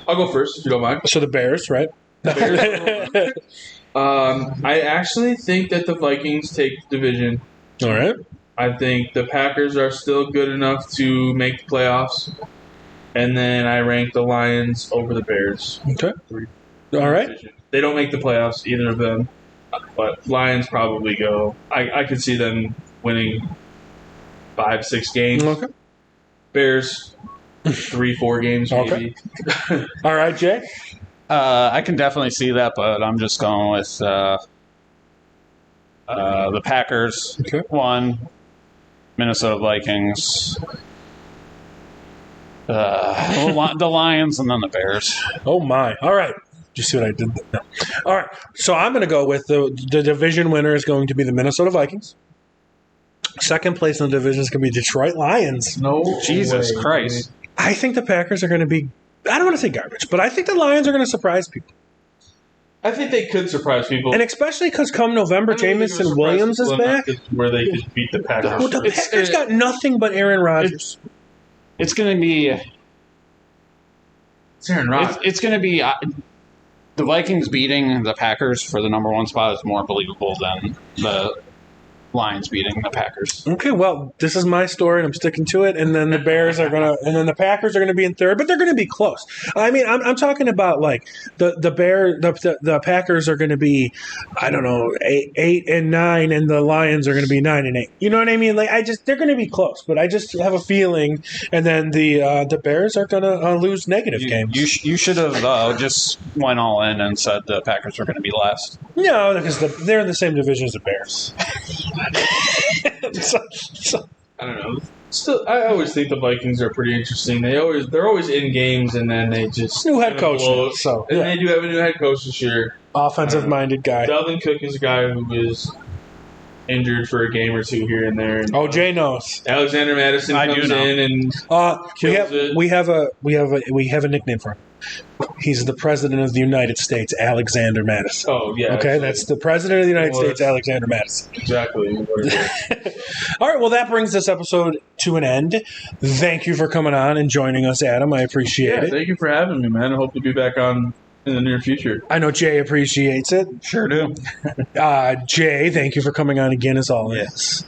S5: I'll go first, if you don't mind.
S4: So the Bears, right?
S5: I actually think that the Vikings take the division.
S4: All right.
S5: I think the Packers are still good enough to make the playoffs. And then I rank the Lions over the Bears.
S4: Okay. All right.
S5: They don't make the playoffs, either of them. But Lions probably go. I could see them winning 5-6 games.
S4: Okay.
S5: Bears, 3-4 games maybe.
S4: Okay. All right, Jay?
S6: I can definitely see that, but I'm just going with the Packers.
S4: Okay.
S6: 1. Minnesota Vikings, the Lions, and then the Bears.
S4: Oh, my. All right. Did you see what I did? No. All right. So I'm going to go with the division winner is going to be the Minnesota Vikings. Second place in the division is going to be Detroit Lions.
S5: No,
S6: Jesus
S5: way.
S6: Christ.
S4: I think the Packers are going to be, I don't want to say garbage, but I think the Lions are going to surprise people.
S5: I think they could surprise people.
S4: And especially because come November,
S5: I don't think it
S4: Jamison
S5: would
S4: Williams is
S5: surprise people
S4: back.
S5: enough where they could beat the Packers.
S4: Well, the Packers got nothing but Aaron Rodgers.
S6: It's going to be.
S5: It's Aaron Rodgers.
S6: It's going to be. The Vikings beating the Packers for the number one spot is more believable than the Lions beating the Packers.
S4: Okay, well, this is my story, and I'm sticking to it. And then the Bears are gonna, and then the Packers are gonna be in third, but they're gonna be close. I mean, I'm talking about like the Packers are gonna be, I don't know, 8-9, and the Lions are gonna be 9-8. You know what I mean? Like they're gonna be close, but I just have a feeling. And then the Bears are gonna lose negative games.
S6: You should have just went all in and said the Packers were going to be last.
S4: No, because they're in the same division as the Bears. so,
S5: I don't know. Still, I always think the Vikings are pretty interesting. They're always in games, and then they just
S4: new head coach. So
S5: and they do have a new head coach this year.
S4: Offensive-minded guy.
S5: Dalvin Cook is a guy who was injured for a game or two here and there. And,
S4: Jay knows.
S5: Alexander Madison comes in and
S4: we have a nickname for him. He's the president of the United States, Alexander Madison.
S5: Oh yeah.
S4: Okay, that's the president of the United States, Alexander Madison.
S5: Exactly.
S4: All right, well, that brings this episode to an end. Thank you for coming on and joining us, Adam. I appreciate it.
S5: Thank you for having me, man. I hope to be back on in the near future.
S4: I know Jay appreciates it.
S6: Sure do.
S4: Jay, thank you for coming on again as always.
S5: Yes.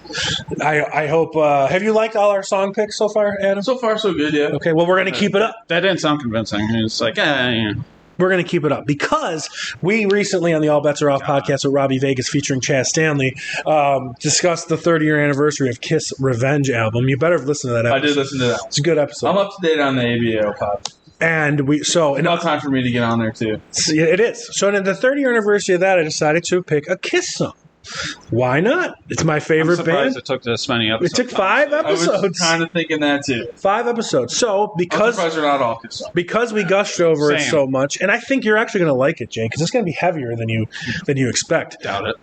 S4: I hope. Have you liked all our song picks so far, Adam?
S5: So far, so good. Yeah.
S4: Okay, well, we're going to keep it up.
S6: That didn't sound convincing. It's like, yeah.
S4: We're going to keep it up because we recently on the All Bets Are Off podcast with Robbie Vegas featuring Chaz Stanley discussed the 30-year anniversary of Kiss Revenge album. You better have listened to that episode.
S5: I did listen to that.
S4: It's a good episode.
S5: I'm up to date on the ABL pod.
S4: And it's
S5: about time for me to get on there too.
S4: It is. So in the 30-year anniversary of that, I decided to pick a Kiss song. Why not? It's my favorite
S6: I'm surprised
S4: band.
S6: It took this many episodes.
S4: It took 5 episodes.
S5: I was kind of thinking that too.
S4: 5 episodes. So
S5: I'm surprised they're not all Kiss songs.
S4: Because we gushed over it
S6: Same.
S4: so much, and I think you're actually going to like it, Jane, because it's going to be heavier than you expect.
S6: Doubt it.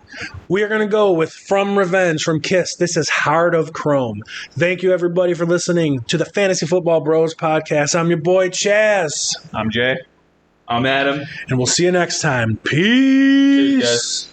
S4: We are going to go with From Revenge from Kiss. This is Heart of Chrome. Thank you, everybody, for listening to the Fantasy Football Bros podcast. I'm your boy, Chaz.
S6: I'm Jay.
S5: I'm Adam.
S4: And we'll see you next time. Peace.
S5: Cheers, guys.